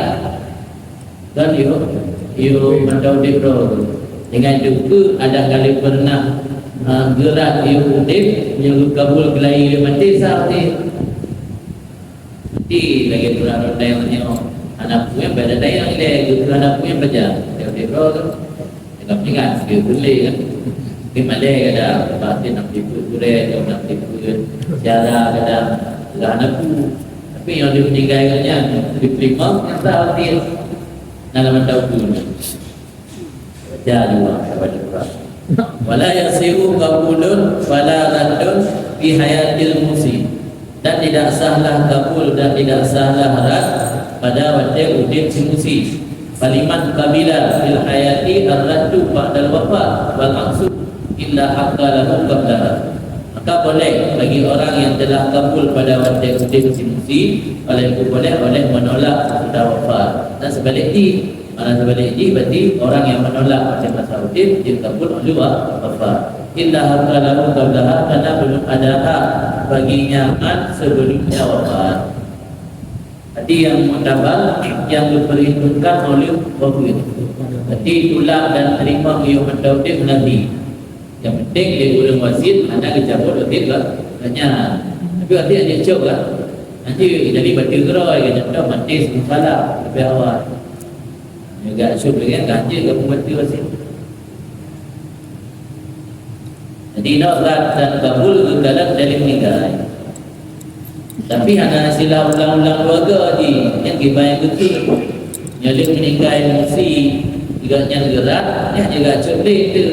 Dan ia mandau di roh. Dengan itu ada kali pernah gerak ia udip yang kabul gelai mati sahaja. Mati lagi turun yang anak punya pada daya yang dia gitu anak punya baca di roh tu. Dia meninggal dia boleh kan. Di Malay ada batin nak tipu kuret atau nak tipu cara kadang anakku. Tapi yang dia meninggalkannya diterima yang tak dia dalam tahu dulu. Baca juga baca Quran. Wala yasiru qabulun wala raddun fi hayatil musi. Dan tidak sahlah kabul dan tidak sahlah rad pada waktu udip si musi. Faliman qabila fil hayati ar-raddu ba'dal wafat wal aqsu illa aqalahu qabla. Maka boleh bagi orang yang telah kabul pada waktu udip si musi, oleh itu boleh menolak sudah wafat. Dan sebaliknya berarti orang yang menolak macam masa udip dia kabul oleh wafat. Illa aqalahu qabla, karena belum ada hak baginya sebelumnya wafat. Jadi yang mutabal yang diperhitungkan oleh wafat. Jadi itulah dan terima yang mendaudik Nabi. Yang penting dia guna wasit ada kecabut wakil lah hanya. Tapi wakil ada cok lah. Nanti jadi batil gerai ke contoh mati sebelum salah lebih awal. Juga syuk dengan ganjil ke pembatil wasit. Jadi nak rad dan kabul ke dalam dari meninggal. Tapi hanya sila ulang-ulang keluarga je yang kita yang betul. Yang meninggal emosi juga yang gerak, yang juga ceklik tu.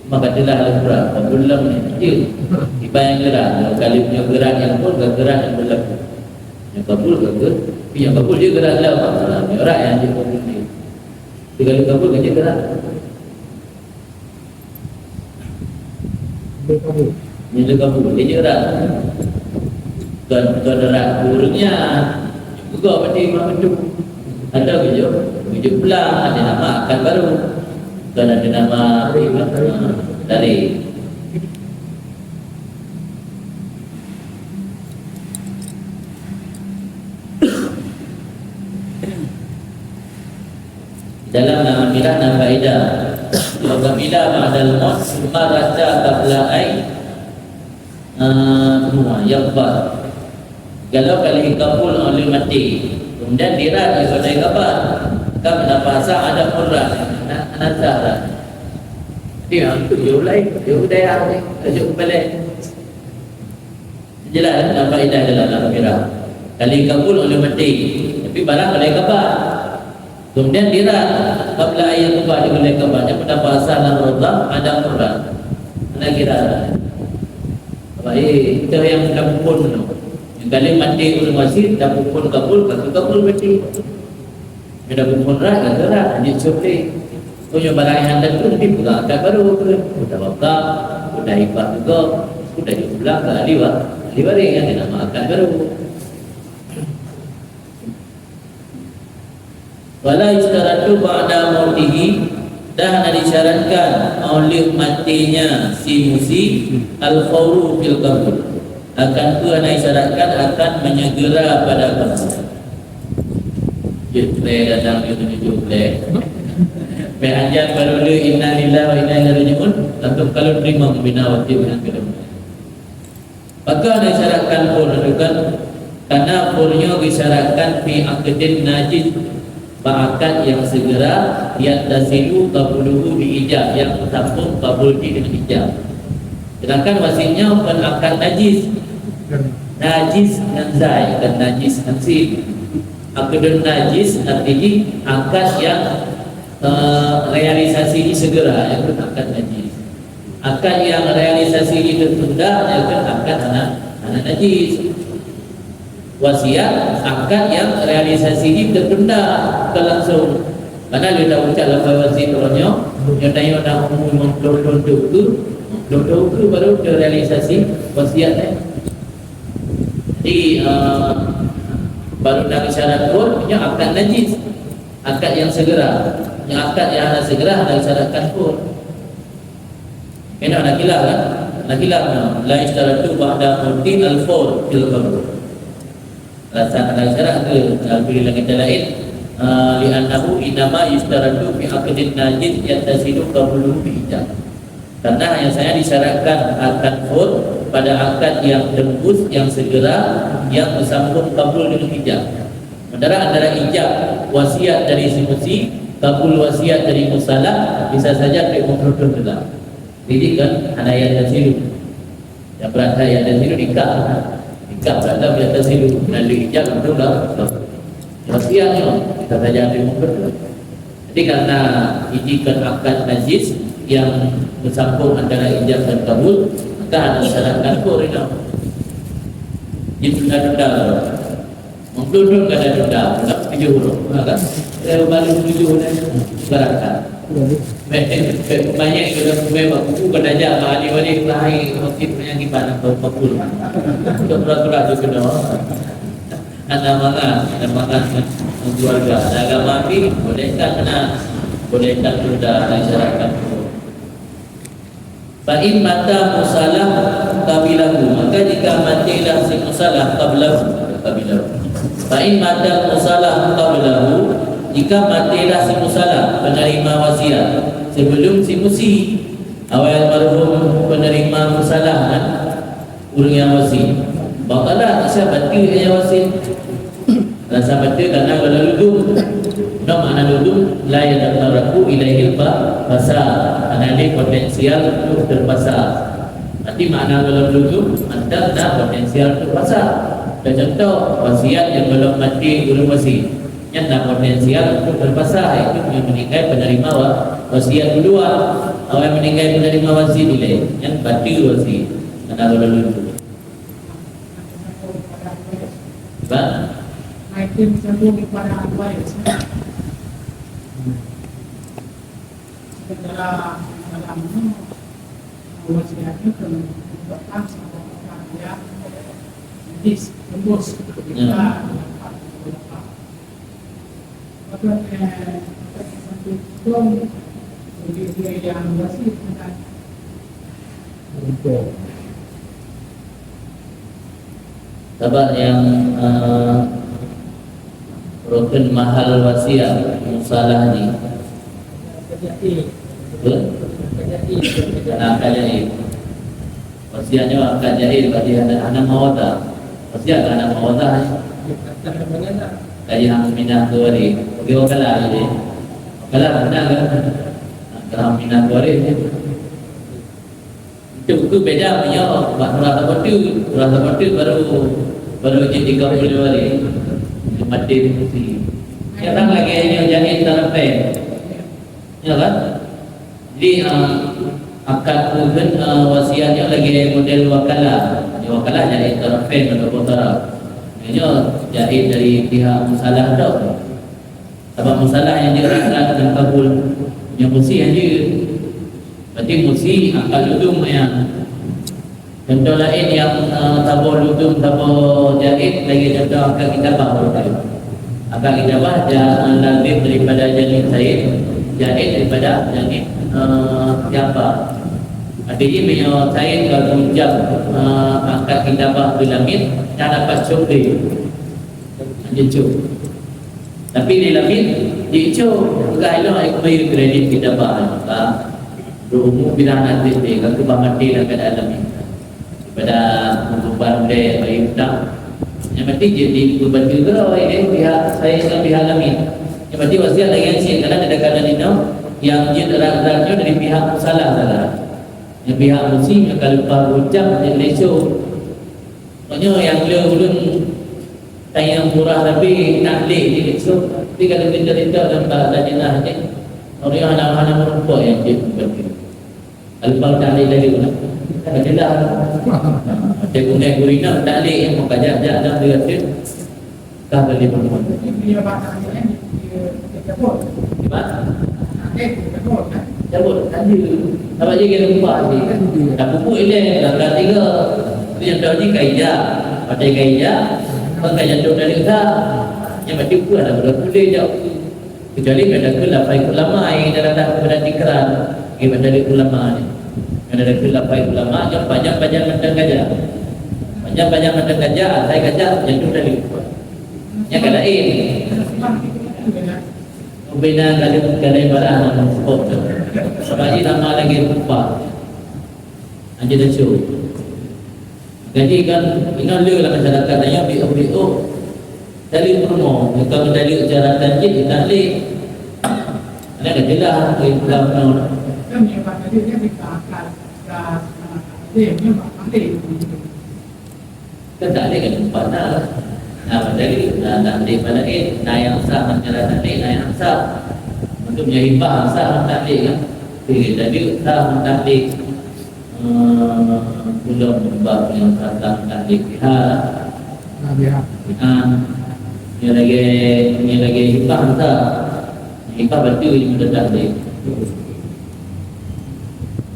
Maka itulah al-Quran. Belum je. Kita yang gerak. Kali punya gerak yang pun gerak yang berlaku. Yang kabul ke yang kabul dia gerak lah. Orang yang dia kabul ni. Kalau kabul kan dia gerak. Yang dia kabul dia gerak. Tuan-tuan kurungnya juga berarti memang betul. Ada kerja pulang, ada nama akan baru, dan ada nama dari dalam nama milah dan faedah. Kalau milah ma'adal maut marata qabla ai yaqbar. Kalau kali kabul oleh mati, kemudian dirat di pada kabar, kan mendapat asa ada murah, nazar. Dia tu lain, dia ni, ajuk balik. Jelas apa faedah dalam akhirat. Kali kabul oleh mati, tapi barang kali kabar. Kemudian dirat qabla ayat kabar di kali kabar, dia mendapat asa nazar ada murah. Mana kira? Baik, kita yang dah pun tu. Yang kali mati oleh wasit, dah pun kabul, kabul mati. Dia dah pun rat, rat, dia coplik. Punya barang yang anda tu, dia pulang akad baru. Sudah wakaf, sudah hibah juga, sudah diulang ke ahli waris yang dia nama akad baru. Wala istaratu ba'da mautihi, dah ada disyaratkan oleh matinya si musi al-fawru fil qabr, akan ada disyaratkan akan menyegera pada kabur. Play datang dia tunjuk play. Beranjak baru le inna lillahi wa inna ilaihi raji'un, tentu kalau terima membina wajib yang kedua. Maka ada disyaratkan pun kan, karena purnya disyaratkan fi aqdin najis, akad yang segera yang tasilu qabuluhu bi ijab, yang sambung qabul dengan ijab. Sedangkan wasiatnya bukan akad najis dengan zai dan najis dengan sin. Akadun najis artinya akad yang realisasi segera, yang bukan akad najis. Akad yang realisasi tertunda, yang bukan akad anak najis. Wasiat akad yang realisasi ini tertunda ke langsung. Karena dia dah ucap lafaz wasiat orangnya, yang tanya dah umum dodok tu baru terrealisasi wasiat ni. Jadi baru nak syarat pun punya akad najis, akad yang segera. Yang akad yang ada segera ada syaratkan pun. Kena nak kilap kan? Nak kilap la istaratu ba'da mauti al-fawr fil qabr. Rasa ada syarat ke bila kita lain li'annahu inama yustaratu fi aqdin najis yatasilu qabluhu bi ijab. Karena yang saya disyaratkan akad fur pada akad yang tembus, yang segera, yang bersambung kabul dengan ijab. Antara ijab wasiat dari si musi, kabul wasiat dari musalah, bisa saja berikut juga. Jadi kan ada yang tasilu, yang berada yang tasilu nikah. Nikah berada yang tasilu melalui ijab itu lah. Wasiatnya kita saja berikut. Jadi karena ijikan akad najis yang bersambung antara ijab dan kabul, maka ada syarat kur ini. Itu tunda. Mengkludun kan ada tunda, tak 7 huruf. Maka saya baru 7 huruf berangkat. Banyak sudah memang buku kedaja ahli-ahli lain mungkin penyakit pada kabul. Untuk peraturan itu kena. Ada makan keluarga, agama ini boleh tak tunda disyaratkan. Fa'in mata musalah kabilahu, maka jika matilah si musalah kabilahu. Fa'in mata musalah kabilahu, jika matilah si musalah penerima wasiat sebelum si musi, awal marhum penerima musalah kan, urang yang wasi. Bakalah asal batil yang wasi. Rasa batil karena kalau ludum. No makna ludum la yadaraku ilaihil pasal. Karena dia potensial untuk terpasar. Nanti makna kalau ludum anda potensial terpasar. contoh wasiat yang belum mati belum wasi, yang tak potensial untuk berpasrah itu yang meninggal penerima wasiat kedua. Orang yang meninggal penerima wasi nilai yang batil wasi karena lalu itu. Pak, Maitim cenderung kepada apa ya? Dalam wasiatnya menyebabkan sebuah yang medis tembus ketika dia yang wasi tentang sahabat yang rukun mahal wasiat musalah ni betul? Akad jahil wasiatnya akad jahil berarti anak mawadah wasiat anak mawadah kaji hang minah tuari dia kalah jadi kalah benar kan kalau minah tuari itu beda punya rasa seperti baru jadi kabul wali mati mesti sekarang lagi yang jadi terpen ya kan jadi akad mungkin wasiatnya lagi model wakalah jadi terpen atau taraf ini jadi dari pihak musalah dah sebab musalah yang dirasa dan kabul yang mesti yang berarti mesti akal ludum yang contoh lain yang tabur ludum, tabur jahit lagi contoh akal kitabah akal kitabah lebih daripada jahit said jahit daripada jahit siapa artinya punya said kalau menjab akal kitabah tu lamit tak dapat copri dia tapi di lamit dia kalau aku bayar kredit kitabah berumur bila nanti dia kalau mati dan keadaan dalam pada kumpulan dia bayi hutang yang mati jadi berbantu kalau ini pihak saya dengan pihak lain yang mati wasiat lagi yang siap karena ada keadaan ini yang dia terang-terangnya dari pihak salah yang pihak muslim yang kalau lupa ucap dia lesu maknanya yang belum tanya murah tapi tak boleh dia lesu tapi kalau kita dalam bahasa jenah ni orang yang anak-anak merumpuk yang dia berbantu Al-Bal tak boleh lagi pula katalah dia guna gurina tak boleh yang mengajak-ajak dan dia kata tak boleh berbuat dia bahasanya dia cabut cabut ada apa je kira lupa dah pupuk eleh dah berat tiga tu yang tahu ni kaijah pakai kaijah pakai jatuh dari utah yang mati pun ada boleh jauh kecuali pada kulafai ulama yang dah datang kepada dikran kepada ulama ni ada kulafai ulama yang panjang-panjang mentang gajah panjang-panjang mentang gajah saya gajah jatuh dari yang kata bina kadai barang nama sebut sebab ini nama lagi lupa aja dah show jadi kan ini ada lah masyarakat yang BO dari rumah kalau dari cara tanjid tak boleh ada ketilah Islam kan yang pada dia dikatakan dia memang pandai kan tak ada kan lupa tak dari tak boleh pada yang sah masyarakat tak boleh yang sah untuk menyahibah sah tak boleh kan jadi sah tak boleh belum membab yang sah tak boleh pihak yang lagi hibah sah hibah betul yang sudah tak boleh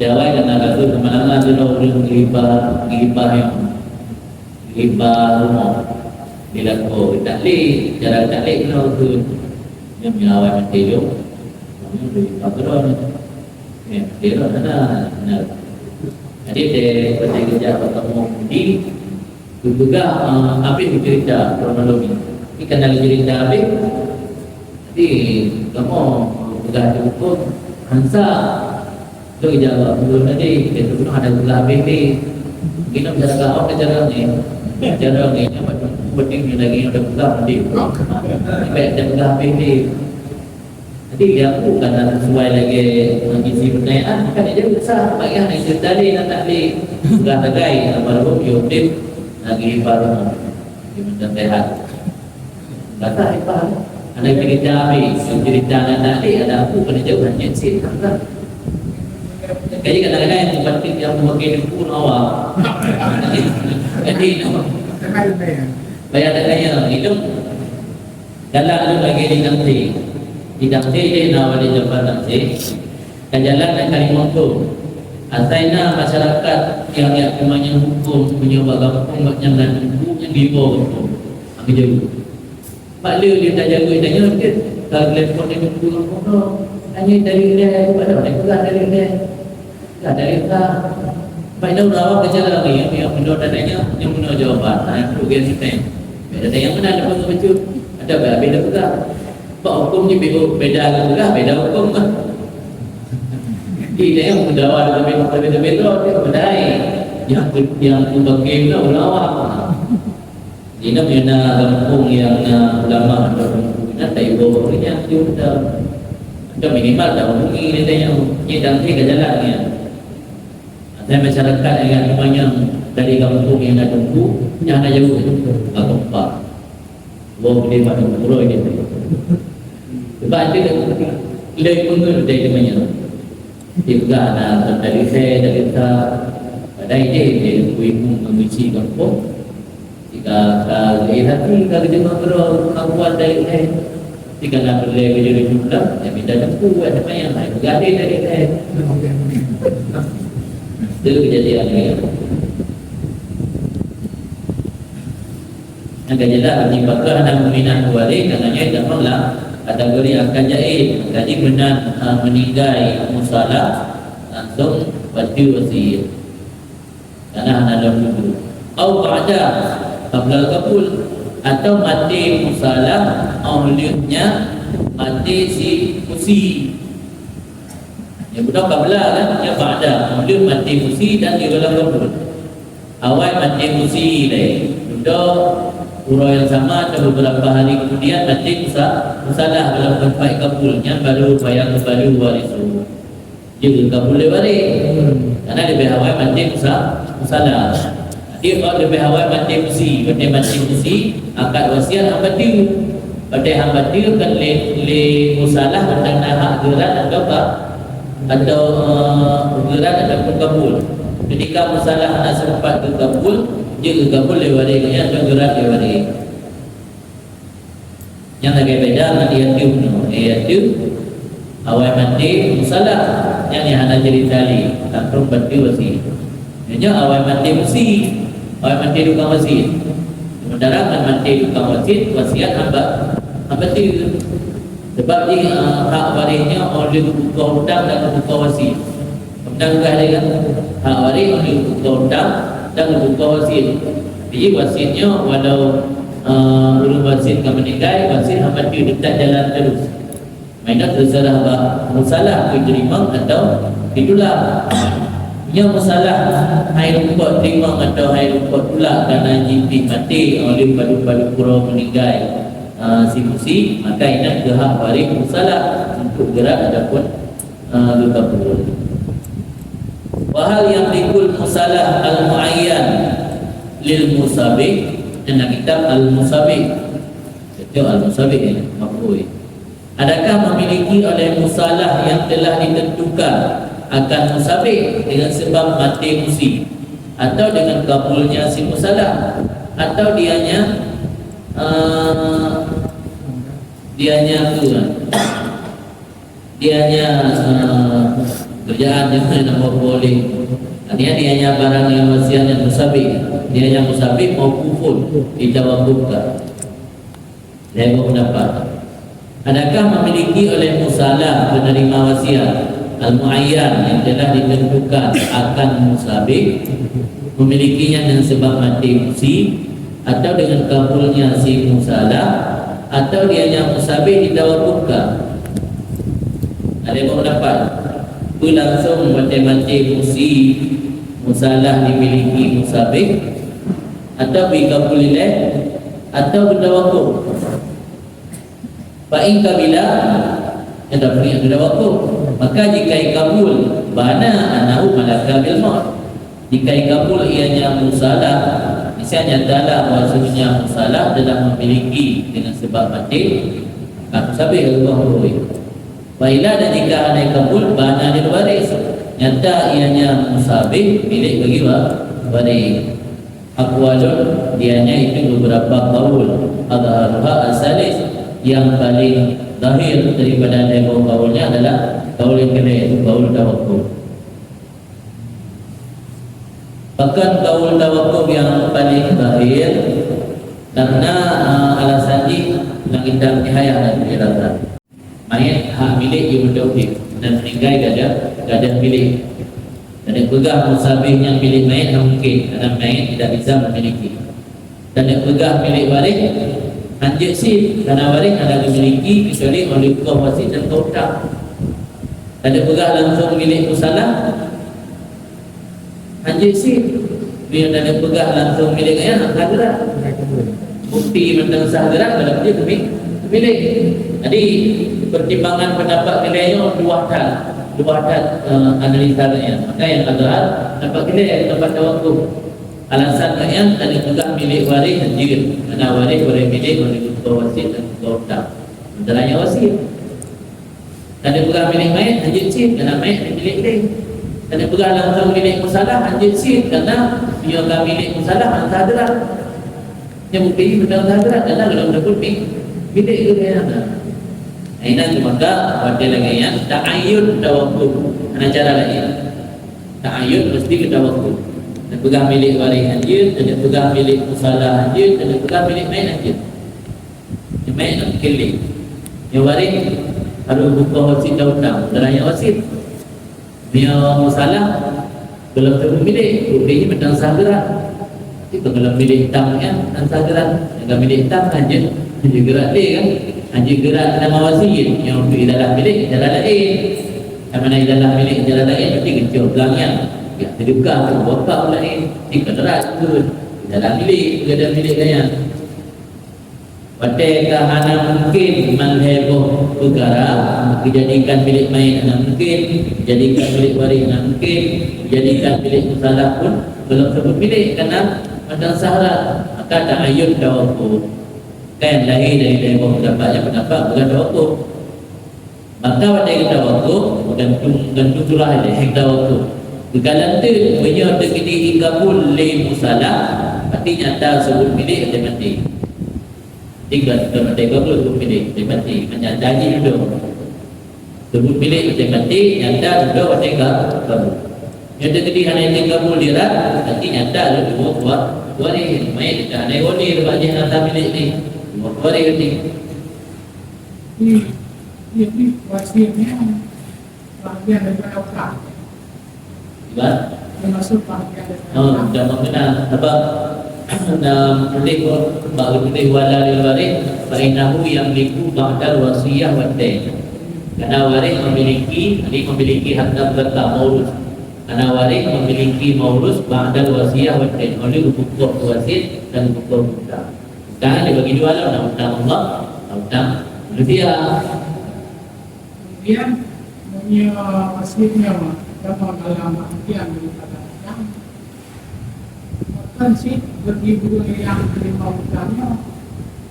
jawai kena kata kemana-mana dia orang hibah yang hibah rumah bila kau tak boleh cara tak boleh kena tu yang melawai mati dia yang beri patron dia ada jadi dia pada kerja bertemu di juga habis cerita kronologi ini kena cerita habis jadi kamu sudah cukup Hansa tu jawab belum tadi itu pun ada pula habis ni kita bisa kau ke cara ni penting lagi ada pula nanti baik ada pula habis ni jadi dia bukan sesuai lagi isi pertanyaan kan dia besar bagi yang cerita ni tak boleh sudah tegai baru diupdate lagi baru Dia macam sehat. Kata apa? Ada cerita habis, cerita anak ada aku kena jauh hanya sikit. Kaya kadang-kadang yang penting yang memakai pun awak. Jadi bayar tak kaya itu jalan tu lagi di nanti. Di nanti dia nak balik jalan nanti. Kan jalan nak cari motor. Asalnya masyarakat yang punya hukum punya kampung yang dan hukum yang di bawah hukum. Aku jauh. Mak dia tak jaga dia dia kalau telefon dia pulang kono. Hanya dari dia kepada orang pulang dari dia. Tak dari tak. Baik dah rawat kerja lagi yang menurut adanya yang menurut jawapan. Itu dia sini. Ada yang mana ada pun betul. Ada beda juga. Pak hukum ni beda juga, beda hukum kan. Dia yang mendawa dengan beda-beda dia berdai. Yang pembagai pula ulama. Ini punya kampung yang ulama ada tak ibu punya dia ada minimal dah hubungi dia yang dan dia ke jalannya. Ada masyarakat yang namanya dari kampung yang ada tunggu yang ada jauh aku pak. Wong dia pada pura ini. Sebab dia lebih mengerti dia namanya. Dia juga anak dari saya dari kita pada dia ibu menguji kampung. Jika dia hati kalau dia mengerti kampung dari saya. Jika nak berlai kerja jumlah, dia minta tempuh ada banyak lain. Berada dari saya. Itu kejadian ini. Yang kejelas menyebabkan anak meminat wali katanya janganlah kategori akan jahit. Jadi benar meninggal musalah langsung batu wasiat. Karena anak dalam dulu. Atau pada kabel kabul atau mati musalah awalnya mati si kusi. Yang betul kabla kan yang pada awalnya mati kusi dan di dalam kabul. Awal mati kusi deh. Sudah urau yang sama atau beberapa hari kemudian mati musalah dalam tempat kabulnya baru bayar kepada warisu. Dia kabul balik. Karena lebih awal mati musalah. Dia kalau lebih awal mati kusi, mati kusi akad wasiat hamba dia. Pada hamba dia kan le musalah tentang hak gerak atau apa? Atau gerak ataupun kabul. Ketika musalah nak sempat kabul, dia kabul lewat dia atau gerak lewat dia. Yang agak beda dengan iaitu awal mati musalah yang hanya jadi tali tak perlu mati wasiat. Hanya awal mati kusi. Awal mati tukang wasiat. Sementara kan mati tukang wasiat hamba dia. Sebab dia hak warisnya oleh buka hutang dan buka wasiat. Hutang juga ada kan? Hak waris oleh buka hutang dan buka wasiat. Jadi wasiatnya walau belum wasiat kan meninggal, wasiat hamba dia tetap jalan terus. Mainan terserah musalah diterima atau ditolak. Yang masalah air rumput terima atau air rumput pula kerana jipi mati oleh padu-padu pura meninggal si musi, maka ini hak waris musalah untuk gerak ataupun luka pura. Wahal yang dikul musalah al-mu'ayyan lil musabik dan kitab al-musabik. Itu al-musabik makruh. Adakah memiliki oleh musalah yang telah ditentukan akan musabik dengan sebab mati musi atau dengan kabulnya si musalah atau dianya kerjaan yang tidak boleh. Artinya dianya barang yang wasiat yang musabik, dianya musabik mau kufur ditawabukkan. Saya pendapat. Adakah memiliki oleh musalah penerima wasiat al-mu'ayyan yang telah ditentukan akan musabik memilikinya dengan sebab mati musi atau dengan kabulnya si musalah atau dianya musabik ditawabukkan. Ada yang pendapat itu langsung mati musi musalah dimiliki musabik atau bikabulillah atau bertawakuf. Fa'in kabila yang dah beri yang waktu, maka jika kabul bana anahu malaka bil maut. Jika kabul ianya musalah misalnya adalah bahasanya musalah dalam memiliki dengan sebab mati sabih Allah boleh. Baiklah dan jika ada kabul bana lil waris, nyata ianya musabih milik bagi waris. Aqwalun dianya itu beberapa qaul, adharuha asalis yang paling zahir daripada dua qaulnya adalah qaul yang kedua, yaitu qaul tawakkul. Bahkan qaul tawakkul yang paling zahir karena alasan ini yang kita nihayah dan dirasa mayat hak milik ibu tauhid dan meninggal gada milik dan yang pegang musabih yang milik mayat mungkin karena mayat tidak bisa memiliki, dan yang pegang milik waris anjir sih karena waris ada dimiliki kecuali oleh kau wasit dan kau tak, dan yang pegang langsung milik musalah anjir sih dia dan yang pegang langsung milik ayah hadirat bukti tentang sahadirat kalau dia milik. Jadi pertimbangan pendapat nilainya dua hal analisanya. Maka yang azhar dapat nilai tempat tawakkul. Alasan yang ada juga milik waris anjir. Karena waris boleh milik oleh ketua wasit dan ketua utang. Antaranya wasit. Ada juga milik mayat anjir sih karena mayat milik dia. Ada juga langsung milik musalah anjir sih karena dia milik musalah hadirat. Yang bukti benar hadirat karena kalau betul milik dia ada. Ini maka pada lagi yang ta'ayyun tawakkul. Ada cara lain. Ta'ayyun mesti kita tawakkul. Dan pegang milik waris anjir, dan pegang milik musalah anjir, dan pegang milik main anjir. Yang main nak kili. Yang waris harus buka wasit utang. Darahnya wasit. Dia musalah belum tentu milik. Buktinya bentang sahgerak. Itu kalau milik hitam kan, dan sahgerak. Yang milik hitam anjir, anjir gerak dia kan. Anjir gerak nama wasit yang untuk idalah milik jalan lain. Yang mana idalah milik jalan lain berarti kecil belangnya. Ya, terbuka untuk bapak lain. Jika terat itu idalah milik, idalah milik kaya. Pada hana mungkin malheboh perkara dijadikan milik main hana mungkin, dijadikan milik waris hana mungkin, dijadikan milik musalah pun belum sebut milik karena ada syarat. Maka ta'ayyun tawakkul. Kan lahir dari pendapat bukan tawakkul. Maka pada kita waktu dan tuturlah dia tawakkul. Kalau tu punya terkini ikabul li musalah, artinya tak sebut milik dia mati. Tiga mati kabul sebut milik dia mati. Macam janji itu. Sebut milik dia mati, nyata sudah pada kabul. Yang terkini hanya ikabul dia, artinya tak ada dua buat ni. Mai kita ada ni bagi nyata milik ni. Mari ini. Ini wasiatnya bagian daripada utang. Baik. Termasuk bagian daripada Oh, dah mengenal sebab boleh wala lil waris fa innahu yamliku ba'dal wasiyah wa dain. Karena waris memiliki harta benda maurus. Karena waris memiliki maurus ba'dal wasiyah wa dain oleh hukum wasit dan hukum utang. Jangan dibagi dua lah, undang Allah, undang manusia. Kemudian punya wasiatnya dalam artian daripada utang. Bahkan sih beribu yang terima utangnya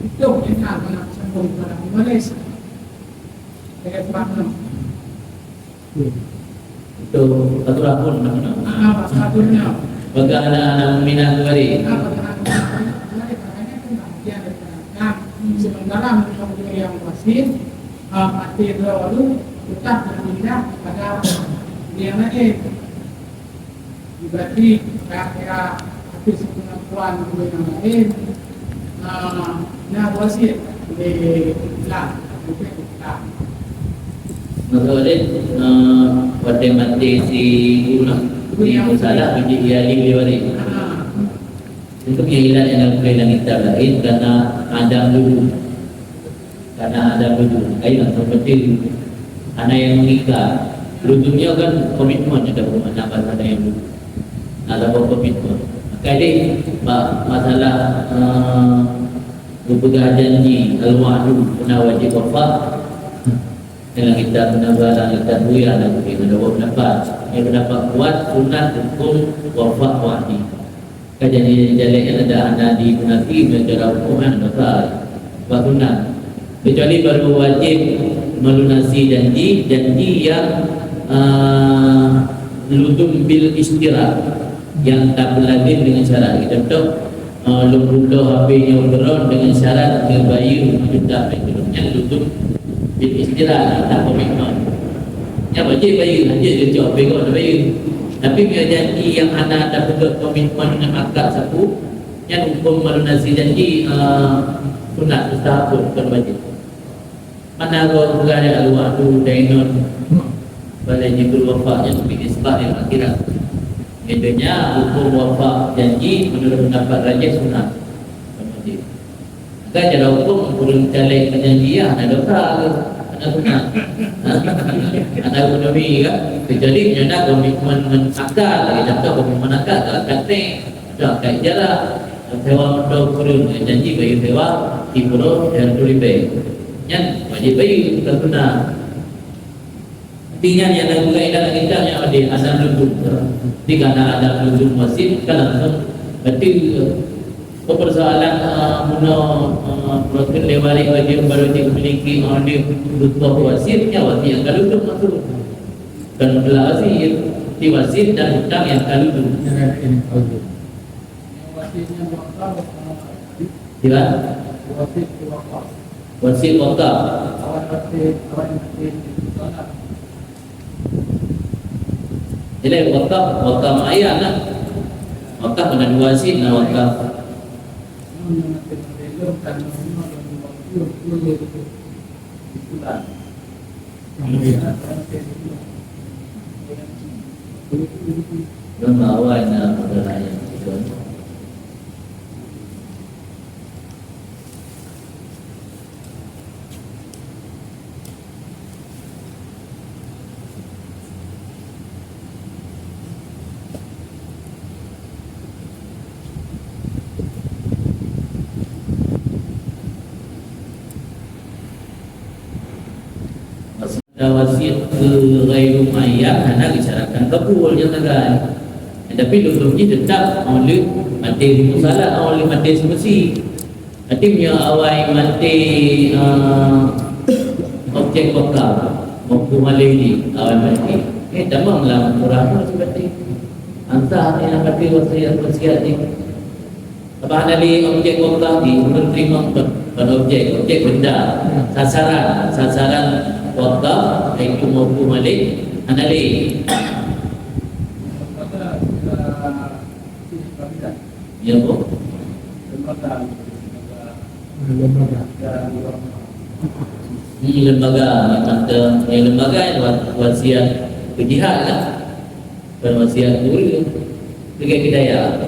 itu enak nak sambung kepada Malaysia. Saya paham. Itu aturan pun mana? Satunya. Bagaimana anak minat kembali? Sementara menurut yang wasit mati lalu tetap berpindah pada dia lain. Berarti kira-kira habis pengakuan yang lain. Nah wasit di belah, bukan belah. Maksudnya pada mati si guna salah menjadi ahli waris. Untuk yang hilang yang dalam kitab lain karena Adam dulu. Kayak seperti anak yang menikah. Dulunya kan komitmen ada anak ada yang dulu. Ada komitmen. Maka ini masalah berpegang janji al-wa'du kena wajib wafat. Dalam kitab penabaran kitab buya dan ada pendapat. Yang pendapat kuat sunat hukum wafat wa'di. janji jelek yang ada di munasi secara hukuman besar sunat. Kecuali baru wajib melunasi janji yang luzum bil istirahat, yang tak berlatih dengan syarat. Contoh lumpuh HP-nya overon dengan syarat terbayu sudah yang luzum bil istirahat, tak komitmen. Yang wajib bayu, hanya dia jawab bego bayu. Tapi bila janji yang anak ada bentuk komitmen dengan akad sapu, yang hukum melunasi janji sunat mustahab bukan wajib. Mana kalau berada luar tu dainon pada jibril wafat yang lebih isbat yang akhirat. Intinya hukum wafat janji menurut pendapat rajih sunat bukan wajib. Maka cara hukum kurun caleg perjanjian ada dosa ke? Ada sunat. Ada ekonomi kan? Kecuali menyana komitmen dengan akad, lagi contoh komitmen akad, akad ni, ada akad jarak, sewa mendok kurun janji bagi sewa Ibro dan Turibe. Yang wajib bayi bukan sunat. Artinya yang ada kaidah kita yang ada luzum. Jika ada luzum masjid kan langsung berarti persoalan muna proses lewari wajib baru dimiliki oleh butuh wasitnya wasit yang kalau luzum masuk. Dan wasit di wasit dan hutang yang kalau luzum. Wasitnya wakaf, Tidak? wasit wakaf. Wasit wakaf. Awal wasit solat. Jadi wakaf ayah lah. Wakaf ada dua wasit dan wakaf. Dan bawa na perkara yang itu. Wasit ke ghairu mayyah karena disyaratkan kabul yang tegan. Tapi luzumnya tetap oleh mati musalah oleh mati semesti. Artinya awal mati objek wakaf mampu malini awal mati. Tamanglah kurang seperti antara yang mati wasiat ni. Apa dari objek wakaf di menerima objek benda sasaran wakaf itu mampu malik anali ya bu lembaga wasiat kejihad lah bukan wasiat dulu ke daya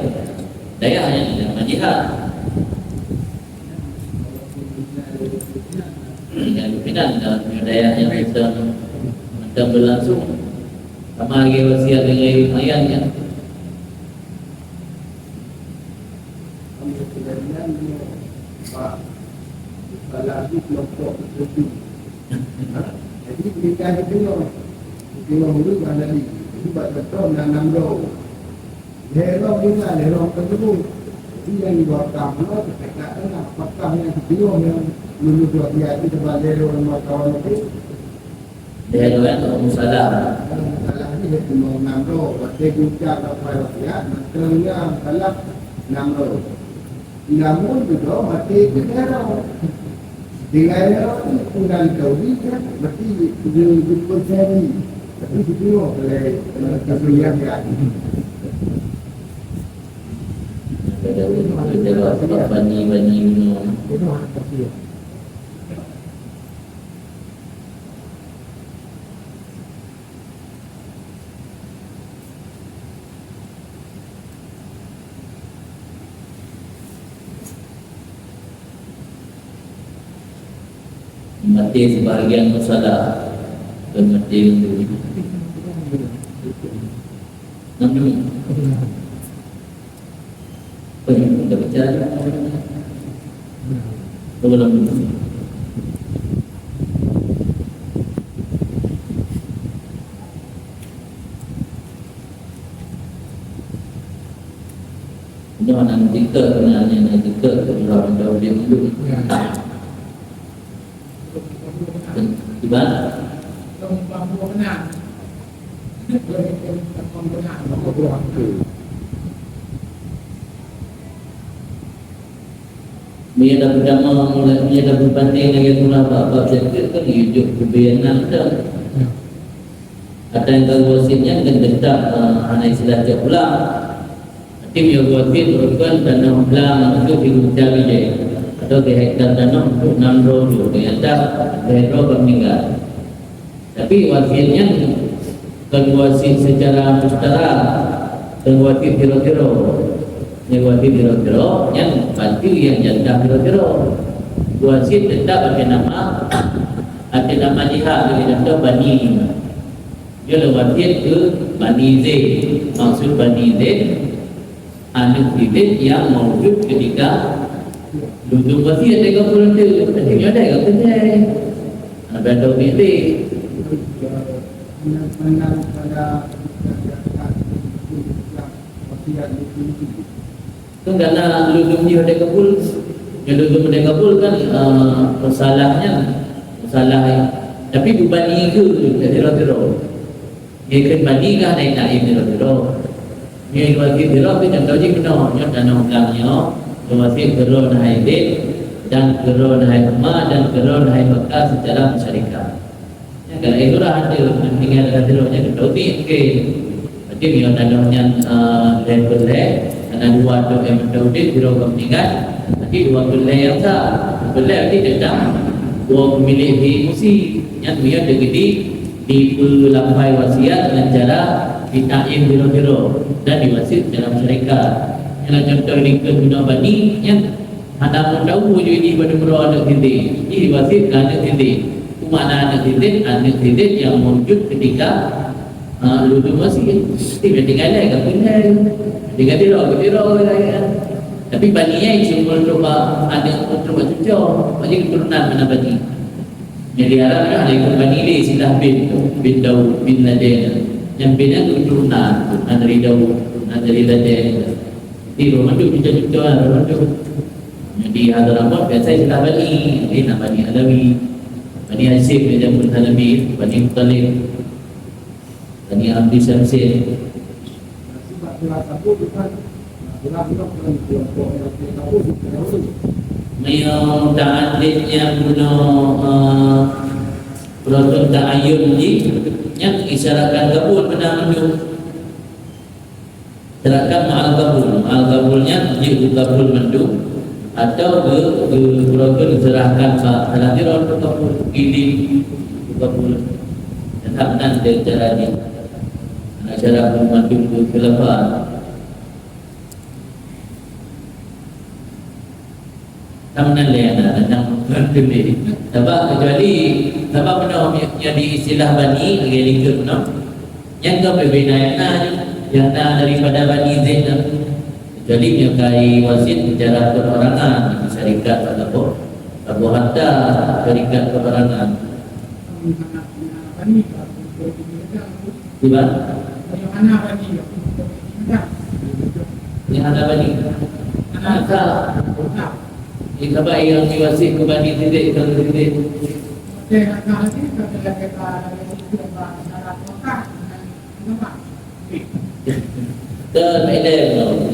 hanya jihad yang pimpinan dalam wilayah yang sedang berlangsung sama lagi wasiat dengan ayahnya. Lagi kelompok itu. Jadi kita tengok dulu mana ni. Sebab betul nanam do. Lerong juga lerong tersebut. Ini yang dibuat kamu ketika tengah fakta yang kecil yang lulu dua dia itu sebab lerong kawan itu. Lerong itu musalah. Musalah ini dia cuma nanam do. Waktu juga apa ya? Tengah salah nanam do. Namun juga mati lerong. Dengan orang tinggal kau ni kan mesti dia berpercaya. Tapi dia boleh kemudian kan. Ada bani minum. Itu apa sih? Mati sebahagian musalah dan mati untuk namun kita bicara belum Jangan nanti sebenarnya nanti orang jauh dia dulu. Tiba, bambu benar. Bambu benar. Dia dah berdama mulai dia dah berbanding lagi pula apa cakap kan hidup kebenaran dah. Ada yang tahu wasitnya dan dekat anak istilah dia pula. Tim yang buat fit merupakan dana belang untuk diucap je atau di hektar dana untuk 6 roh ternyata roh meninggal. Tapi wasitnya kan wasit secara mustara dan wasit tiro-tiro. Yang wasit tiro-tiro yang pasti yang jatah tiro-tiro. Wasit tetap ada nama jihad dari nama Bani. Dia wasit ke Bani Z. Maksud Bani Z anak bibit yang mewujud ketika duduk wasiat dengan volunteer. Nanti ada yang kerja. Ada tahu bibit. Menang pada wasiat itu. Kan karena duduk di Hudai Kabul, yang duduk Hudai Kabul kan masalahnya. Tapi berbani ke tiro-tiro. Dia kan bani kan naik tiro-tiro. Yang wajib berok itu contoh je kena dan belakangnya wajib berok nahai bed dan berok nahai rumah dan berok nahai bekas secara masyarakat. Ya kalau itulah ada tinggal ada beroknya kena ni okey. Jadi dia nanamnya level ada dua tu yang menduduk berok kepentingan. Jadi dua belai yang sah. Belai ini datang dua pemilik di musi yang dia degedi di pelampai wasiat dengan cara ditaim biro-biro dan diwasit dalam syarikat. Yang contoh ini guna bani yang ada tahu je ini benar-benar anak tindik. Ini diwasit ke anak tindik. Mana anak tindik yang mewujud ketika duduk wasit. Tidak tinggal lagi pindah. Tinggal tiro kan. Tapi baninya cuma coba ada untuk cucu. Macam keturunan mana bani. Jadi Arab ada ikut bani dia silah bin Daud bin Laden. Yang bina keturunan dari Daud, dari Laden. Di rumah tu cucu-cucu rumah tu. Jadi ada apa biasa silah bani. Ini nama Bani Alawi, Bani Hasyim, Bani Jamul Halabi, Bani Muttalib, Bani Abdi Syamsin. Sebab telah satu bukan telah kelompok yang tahu dahulu. Yang ta'adidnya guna Proton ta'ayun ni yang isyaratkan kabul benar mendung. Isyaratkan ma'al kabulnya jika kabul mendung atau ke proton diserahkan salah dirol ke kabul ini kabul. Tetap nanti cara ni cara mendung ke kelapa. Tamunan lena tentang berdiri. Sebab kecuali sebab benar yang di istilah bani lagi lingkup benar. Yang kau berbeda yang daripada bani Zaid. Kecuali menyukai wasit secara perorangan syarikat ataupun Abu Hatta syarikat perorangan. Tiba. Bagaimana bani? Yang ada bani. Maka jika baik yang diwasit ke bani titik kalau titik. Saya nak lagi kita syarat Mekah dengan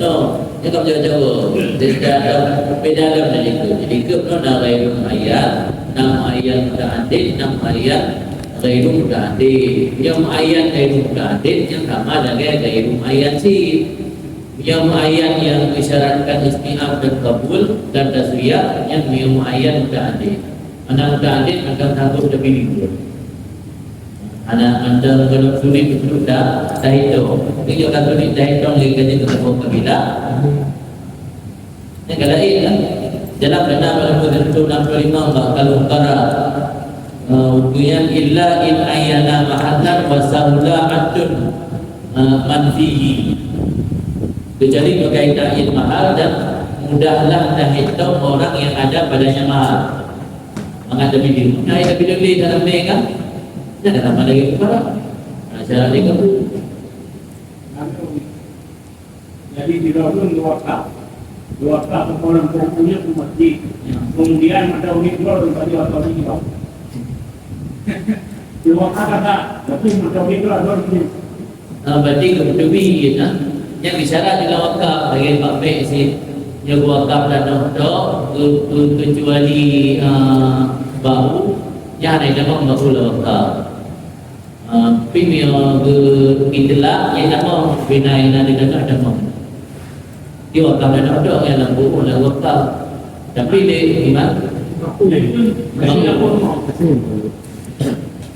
No. Ini kamu jangan jauh. Beda dalam dari itu. Jadi itu nama gairum ayat, nama ayat muta'addid, nama ayat gairum muta'addid. Yang ayat gairum muta'addid yang sama dengan gairum ayat sih. Yang ayat yang isyaratkan isti'ab dan kabul dan taswiyah yang ayat muta'addid. Anak muta'addid akan takut lebih libur. Anak anda kalau sulit itu dah hitung. Ini kalau sulit dah hitung lagi kerja ketemu kabila. Ini kalau ini kan dalam benar pada murid itu 65 kalau kara ukian illa in ayana mahadan wasahula adun manfihi. Kecuali berkaitan in mahal dan mudahlah dah hitung orang yang ada padanya mahal. Menghadapi diri. Nah, tapi dulu dalam mereka jangan nama lagi kepada cara dia kabur. Jadi di dalam wakaf Dua kali orang punya tu masjid. Kemudian ada unit keluar dari atau ini kau. Dua kata, tapi ada unit keluar dari sini. Berarti kebetulan ya, yang bicara dalam wakaf bagi Pak Bek si yang wakaf dan dok kecuali baru yang ada dalam baru lah wakaf. Pimio ke itulah yang nama bina yang ada dalam nama. Dia wakaf dan dok yang lampu lah wakaf. Tapi dia gimana? Aku itu masih apa mau?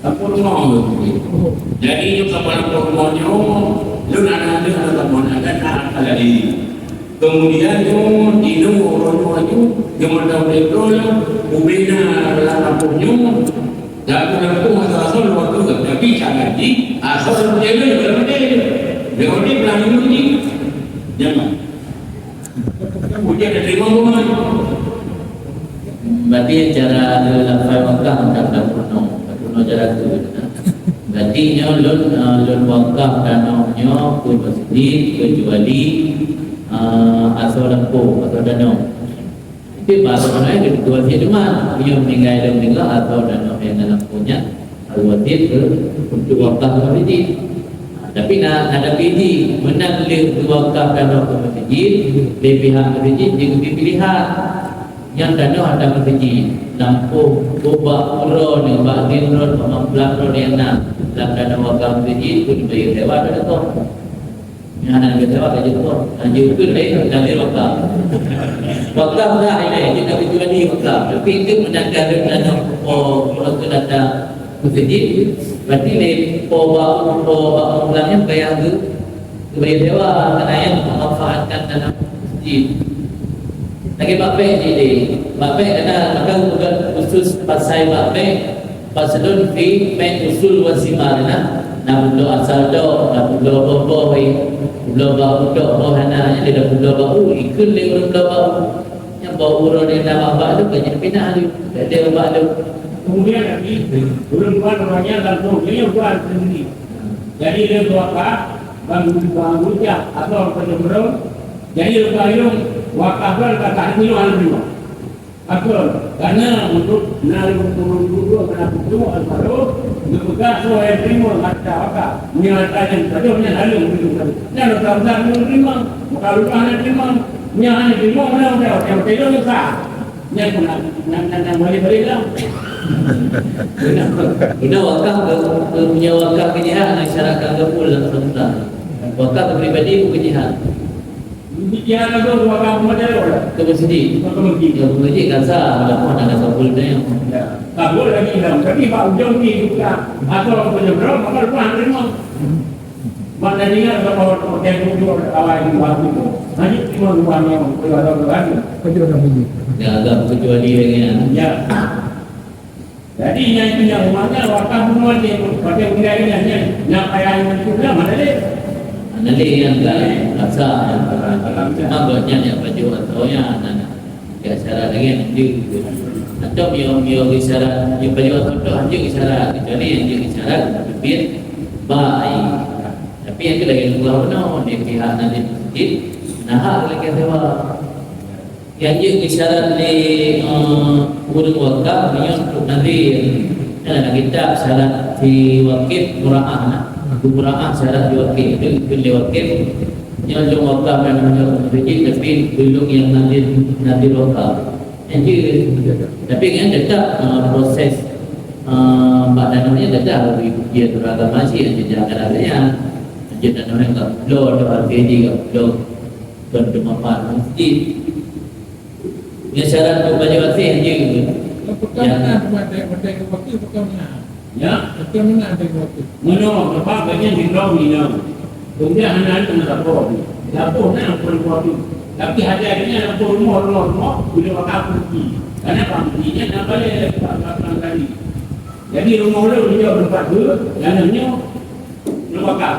Apa mau? Jadi yung kapal pormonyo, yung nanalo na kamonagan na akalali. Kemudian yung dinuro-ronyo, yung matawag-ronyo, ubina lalapunyo, lapu-lapu masasol waktu tapi sangat di asal jalan bermedel. Bermedel pelangin ini, jangan. Kemudian terima rumah. Berarti cara lafai wakaf tak kuno cara tu. Berarti lon wakaf danau ke masjid kecuali asal lampu atau danau. Itu baru mana kedua dia cuma dia meninggal atau danau yang dalam punya al-wajib ke untuk wakaf masjid. Tapi nak ada pilih mana boleh wakaf danau ke masjid, di pihak masjid dia pilihan yang danau ada masjid lampu ubah uro ni ubah dinron memang ro yang nak dalam danau wakaf masjid pun bayar sewa ada tu yang nak bayar sewa kerja tu lanjut tu baik dari wakaf wakaf dah ini kita tujuan di wakaf tapi itu menangkan danau kalau tu datang masjid berarti le ubah ulangnya bayar tu bayar sewa kerana yang memanfaatkan danau masjid. Lagi Bapak ini, Bapak kena akan bukan khusus pasal Bapak pasalun fi main usul wasimarna, nak belo asal do, nak belo bobo, belo bau do, bohana, yang dia belo bau, ikut le orang belo bau, yang bau orang yang nama bau tu banyak pindah tu, dia bau tu. Kemudian lagi, belum buat orangnya langsung dia buat sendiri. Jadi dia buat apa? Bangun dia atau penjemur. Jadi lupa yung wakafan kata itu yang Aku karena untuk nalar turun karena itu al-baru dibuka soal terima kata wakaf menyatakan saja lalu begitu. Dan kalau tak menerima, kalau tak terima, hanya terima orang yang tidak bisa. Yang nak balik lah. Ini wakaf punya wakaf kejihad masyarakat Gapul sebentar. Wakaf pribadi bukan jihad. Dia ada dua kamu ada orang. Ke masjid. Ke masjid. Ke masjid kasa ada pun ada Gapul dia. Kabul lagi dalam. Tapi Pak Ujung ni juga atau penyeberang maka pun terima. Mana dia kalau pakai buku awal di waktu itu. Nanti cuma uangnya kalau ada kejualan bunyi. Ya agak kecuali dengan ya. Jadi yang itu yang rumahnya wakaf semua dia pakai wilayahnya yang kaya itu mana dia? nanti yang rasa agaknya yang baju atau yang anak biasa lagi nanti atau mio bicara yang baju atau anjing bicara kecuali yang bicara lebih baik tapi yang kita lagi luar no di pihak nanti masjid nah lagi sewa yang bicara di urut wakaf untuk nanti ada kitab syarat di wakif mura'ah Kumura'ah syarat diwakil itu diwakil yang jom wakaf dan menjawab masjid tapi belum yang nanti wakaf tapi kan tetap proses Mbak Dananya tetap dia beragam masih yang jangan adanya Masjid Dananya tak perlu ada RPD tak perlu dan bermanfaat masjid yang syarat untuk baju wakil Pertama pada wakil pertama ya, betul mana ada waktu. mana apa bagian di dalam ni lah. Kemudian anak itu nak lapor, lapor nak lapor tu. Tapi hadiahnya lapor rumah, bila wakaf pergi. Karena pampinya nak balik lapor kali. Jadi rumah dia berempat tu, dananya wakaf.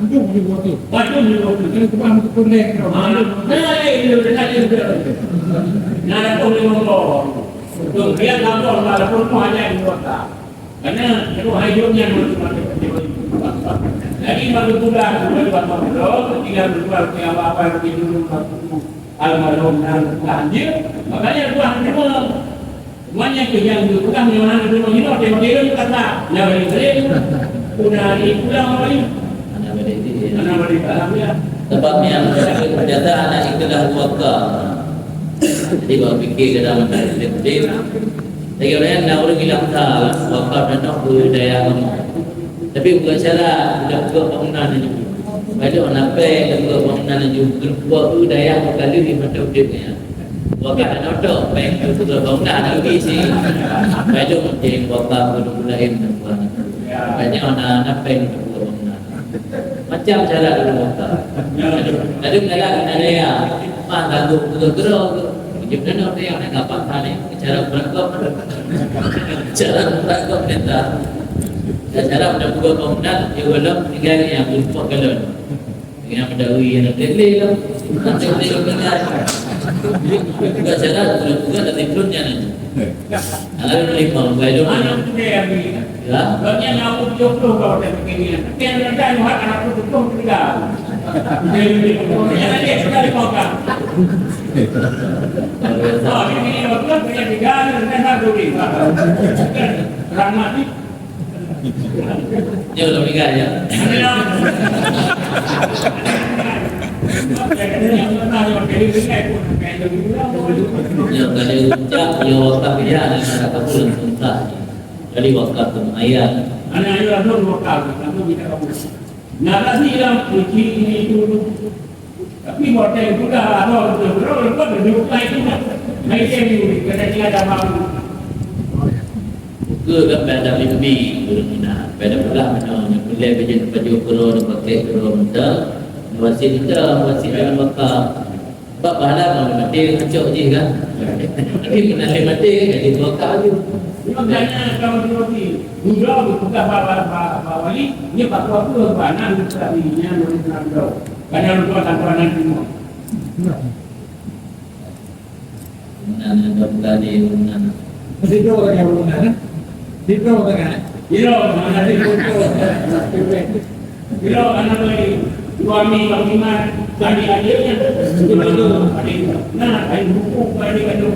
Anjung di waktu. Waktu di waktu. Kalau tu pun betul leh. Nak lapor rumah. Kemudian lapor rumah hanya di wakaf. Karena itu hidupnya jadi baru pulang buat makhluk tinggal berjual ke apa-apa yang dulu almarhum dan dia. Makanya Tuhan terima semuanya yang dipegang yang mana terima kita dia kata ya balik punya ini pulang lagi Anak balik ini. anak balik ya. Sebabnya ternyata anak itulah wakaf. Jadi kalau fikir ke dalam dia lagi orang nak orang bilang tak wakaf dan nak budaya kamu. Tapi bukan cara dah buat bangunan aja. Ada orang apa dah buat bangunan aja. Buat budaya kali di mata dia. Wakaf dan nak bank itu buat bangunan lagi sih. Ada mungkin wakaf budaya dan buat. Banyak orang apa yang buat bangunan. Macam cara dulu wakaf. Ada ada ya. Mah lagu gerak. Jadi orang yang nak apa tadi cara berangkap, cara berangkap kita, cara berangkap bangunan, ialah tinggal yang berbuat galon, yang berdahulu yang terleleh lah, terleleh dengan, juga cara berangkap dari turunnya nanti. Alam lima, baik Anak tu dia ni. Ya. Banyak yang aku jodoh kalau dia begini. Tapi yang ada yang anak aku jodoh tidak. Dia dia sekali makan. Oh ini waktu dia tinggal dan ada duri. Ramah ni. Dia belum nikah ya. Ya kalau ucap, ya wakaf ya, ada kabul susah. Jadi wakaf tu ayat. Anak itu langsung lokal, langsung kita kabur. Nada sih yang kunci ini itu. Tapi hotel itu dah ada orang lepas duduk lagi tu. Naik ni kena dia ada malu. Ke kan pada mimpi bermina. Pada pula mana yang boleh berjaya baju kurun pakai kurun dah. Wasit kita wasit dalam wakaf. Sebab pahala kalau mati kacau je kan. Tapi kena mati jadi wakaf je. Maknanya kalau di muda bukan wali, dia patut apa banan tadinya menurut anda. Banyak lupa tanpa nanti semua. Mana ada berani mana. Mesti tu orang yang berguna. Itu orang kan. Hero, mana di foto. Hero, anak lagi. Suami panglima, adik-adiknya. Adik, nah, adik buku, adik-adik.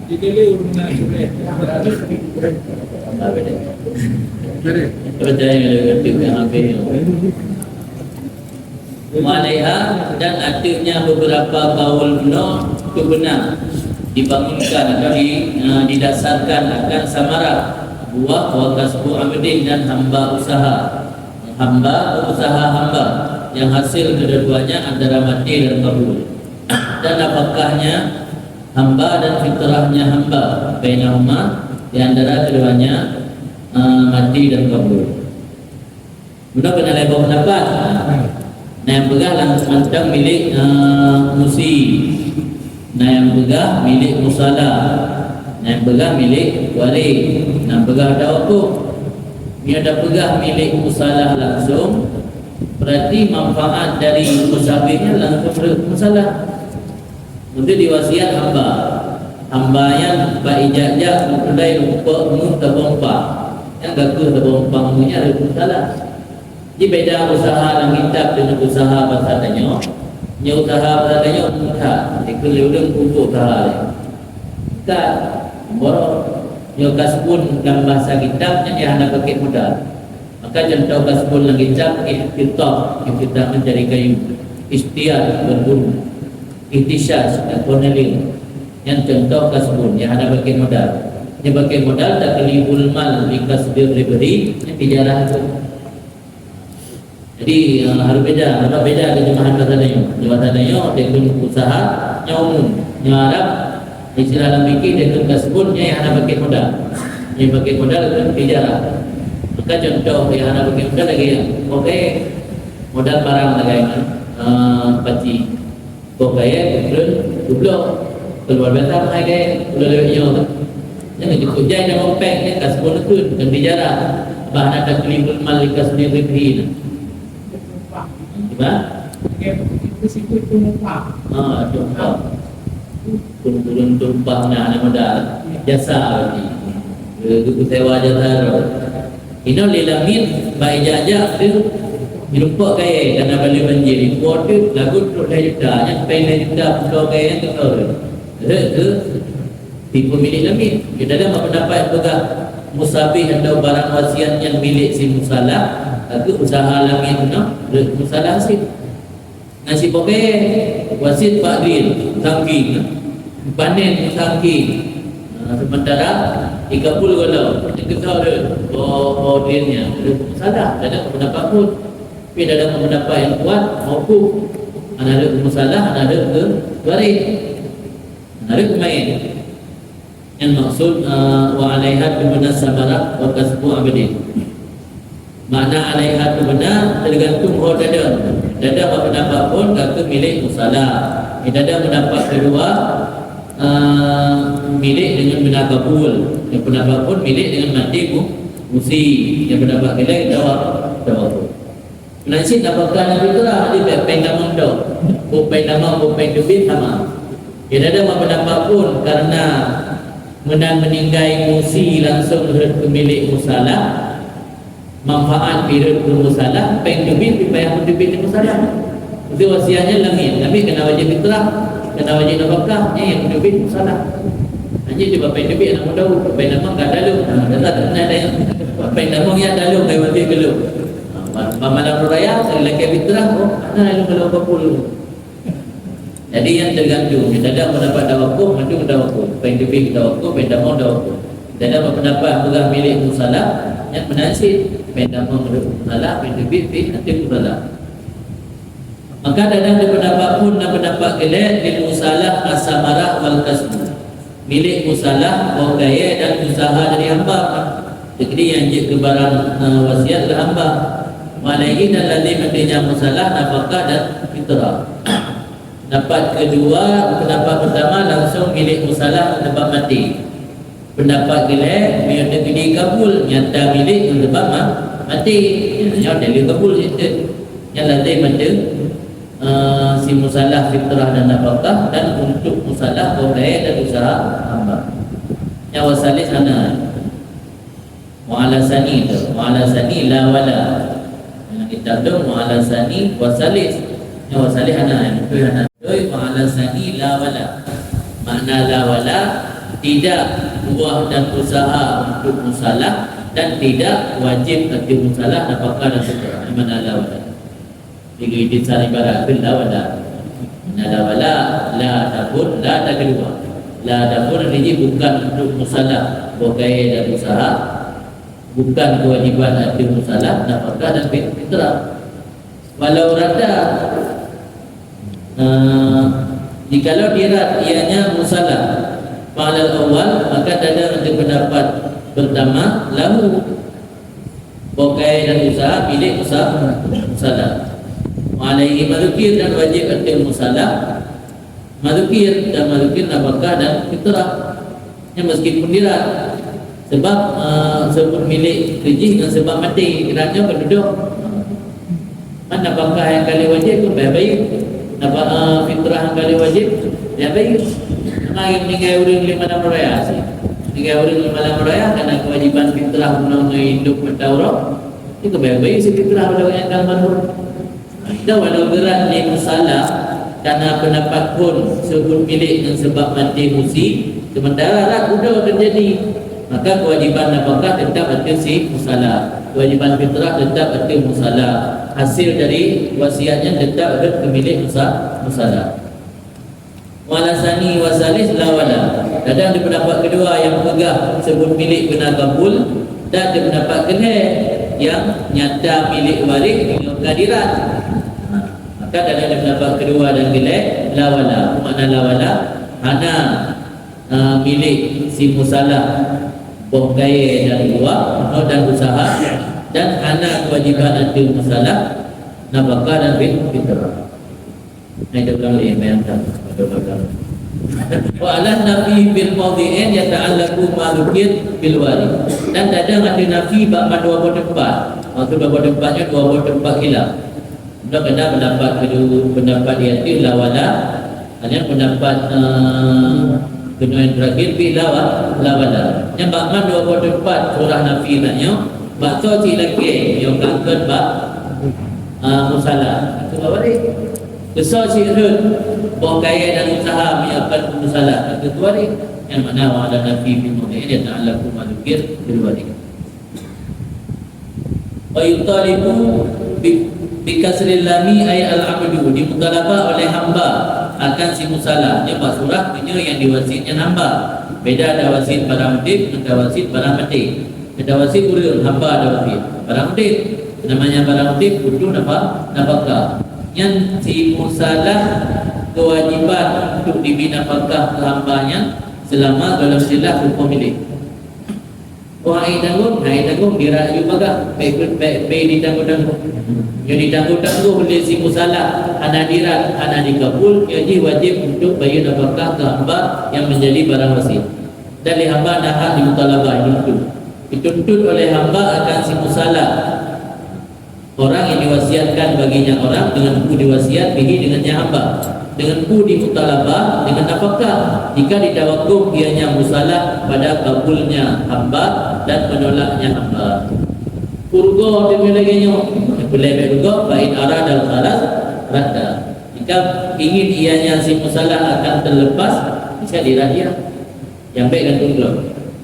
Jadi dia berguna juga. Apa dia? Percaya dengan tip yang apa ni? Malaiha dan artinya beberapa kaul kuno itu benar dibangunkan atau didasarkan akan samarat buah wa kasbu abdin dan hamba usaha yang hasil kedua-duanya antara mati dan kabul dan apakahnya hamba dan fitrahnya hamba bainahuma di antara keduanya mati dan kabul. Mudah kena lebar pendapat. Nah yang pegah langsung macam milik musi. Nah yang pegah milik musala. Nah yang pegah milik wali. Nah pegah ada waktu. Ini ada pegah milik musala langsung. Berarti manfaat dari musabihnya langsung bermusalah. Untuk diwasiat hamba. Hamba yang baijajah mempelai rupa tabompa. Yang gagal tabompa punya ada musalah. Jadi beda usaha dan kitab dengan usaha bahasa tanya. Nya usaha bahasa tanya mudah. Ikut leudeng kumpul usaha. Kita borok nya kasbun dalam bahasa kitabnya dia hendak pakai modal. Maka contoh kasbun dalam kitab kita mencari kayu. Istiar berburu. Ihtisas dan kornelin. Yang contoh kasbun yang hendak pakai modal. Yang pakai modal tak kelibul mal bikasbir ribri yang tijarah itu. Jadi harus beda terjemahan bahasa Dayu. Bahasa Dayu dia pun usaha yang umum, yang Arab istilah dalam fikih dia pun kasbun yang ada pakai modal. Yang pakai modal itu tijarah. Maka contoh yang ada pakai modal lagi ya. Okey, modal barang lagi paci. Okey, kemudian dublok keluar beta mai gay, udah lewat yo. Jangan dikujai dengan pek ni kasbun itu bukan tijarah. Bahan ada kelibul malik kasbun ribhi. Ba? Itu situ tumpah. Tumpah. Turun tumpah na modal. Jasa lagi. Itu sewa jasa. Ino lilamin baik jajak tu Jumpa kaya karena balik banjir import tu lagu tu dah juta yang pen juta pulau kaya yang tu ke tipu milik lamin. Kita ada pendapat pegang musabih atau barang wasiat yang milik si musalah aku usaha lamin tu musalah hasil nasi pakai wasit Pak Green tangking panen tangking sementara 30 kalau kita ada ordernya musalah ada pendapat pun tapi ada pendapat yang kuat maupun ada musalah ada ke waris ada kemain yang maksud wa alaiha bimana sabarah wa kasbu abadi makna alaiha tu benar tergantung orang dada apa pendapat pun kata milik musalah dada pendapat kedua milik dengan benar kabul yang pendapat pun milik dengan mati musi yang pendapat kedua jawab nasi dapatkan itu lah di pendaman dok pendaman debit sama dada apa pendapat pun karena meninggai musi langsung ke milik musalah manfaat period musalah peng debit payah debit musalah itu wasiatnya lamin kena wajib fitrah kena wajib nafkah yang debit musalah hanya cuba peng debit nak tahu peng nama enggak dalu dah tak ada yang peng nama yang dalu kai wajib gelu malam raya lagi fitrah ana kalau kapul jadi yang tergantung kita ada pendapat dawakuf macam dawakuf peng debit dawakuf peng nama dawakuf dan ada pendapat pegang milik musalah yang menasib pendama musalah pendebit nanti musalah maka ada pendapat pun dan pendapat gelap di musalah asamarah wal kasbu milik musalah wakaya dan usaha dari hamba jadi yang ke barang wasiat ke hamba malaihi dan ladhi matinya musalah nafkah dan fitrah dapat kedua pendapat pertama langsung milik musalah tempat mati pendapat gelap biar dia kabul nyata milik sebab mati yang dia kabul itu yang ladai mati si musalah fitrah dan nafkah dan untuk musalah boleh dan usaha hamba yang wasalis sana mu'ala sani la wala yang kita tahu mu'ala sani wasalis yang wasalis ana yang itu ana mu'ala sani la wala makna la wala tidak buah dan usaha untuk musalah dan tidak wajib bagi musalah nafkah dan fitrah mana la wala jadi di sana ibarat la wala la wala la takun la kedua la takun ini bukan untuk musalah bukai dan usaha bukan kewajiban bagi musalah nafkah dan fitrah walau rada jikalau dirat ianya musalah Fa'alal awal maka ada pendapat pertama lahu bokai dan usaha milik usaha musalah alaihi madukir dan wajib antil musalah madukir dan madukir nafkah dan fitrah yang meskipun dirat sebab sebab milik kerja dan sebab mati kerana penduduk mana nafkah yang kali wajib pun baik nafkah fitrah yang kali wajib baik yang meninggal orang 5 malam raya sih. Meninggal orang 5 malam raya karena kewajiban fitrah mengenai hidup bertaurat. Itu baik-baik si fitrah pada yang akan manhur. Kita walau berat ni masalah karena pendapat pun sebut milik dan sebab mati musi sementara rak udah terjadi maka kewajiban nafkah tetap ada si musalah. Kewajiban fitrah tetap ada musalah. Hasil dari wasiatnya tetap ada kemilik musalah. Walasani wasalis lawala. Kadang di pendapat kedua yang pegang sebut milik benar kabul dan di pendapat kedua yang nyata milik waris dengan kehadiran. Maka dalam pendapat kedua dan gelap lawala. Makna lawala hana milik si musalah bokai dan uang dan usaha dan hana kewajiban anti musalah nafkah dan fitrah. Ini dalam yang wa ala nafi bil mawdi'in yata'allaqu ma dzukir bil wali dan kadang ada nafi pada dua tempat maksud dua tempatnya dua tempat khilaf dan kadang pendapat kedua pendapat yatim lawala ada pendapat kedua yang terakhir bi lawala yang bakman dua tempat surah nafi tanya bakso cilake yang kangkat bak musalah. Itu apa dia? Besar sihir, bawa kaya dan usaha menyiapkan musalah. Itu apa dia? Yang mana wa'ala nafi bin mu'min dia ta'alaku malukir bilwari. Wa yutalibu bikasril lami ay al-abdu, dimutalabah oleh hamba akan si musalah. Dia buat surah punya yang diwasitnya hamba. Beda ada wasit barang mudib, ada wasit barang mati. Ada wasit uril, hamba ada wasit barang mudib. Namanya barang mudib butuh nafkah. Yang si musalah kewajiban untuk dibina nafkah ke hambanya selama dalam istilah hukum milik. Orang air tanggung dirayu baga, pay ditanggung-tanggung. Yang ditanggung-tanggung oleh si musalah anak dirat, anak dikabul, jadi wajib untuk bayar nafkah ke hamba yang menjadi barang wasit. Dari hamba dah hak dimutalabah, dituntut oleh hamba akan si musalah. Orang yang diwasiatkan baginya orang dengan ku diwasiat bagi dengannya hamba, dengan ku dimutalabah dengan nafkah jika ditawakuf ianya musalah pada kabulnya hamba dan menolaknya hamba. Purgo demi laginya boleh bergo baik arah dan khalas rada. Jika ingin ianya si musalah akan terlepas bisa diradia. Yang baik gantung keluar.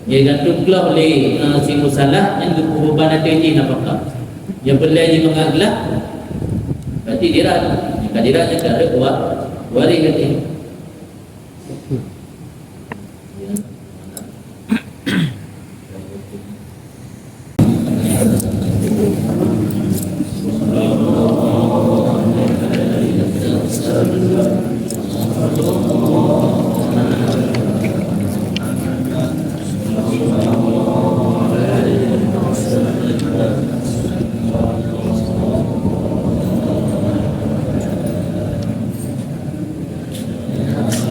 Dia gantung keluar oleh si musalah yang beban ada ini nafkah. Yang boleh mengaglah berarti dirat. Jika diratnya tak ada kuat wari kata.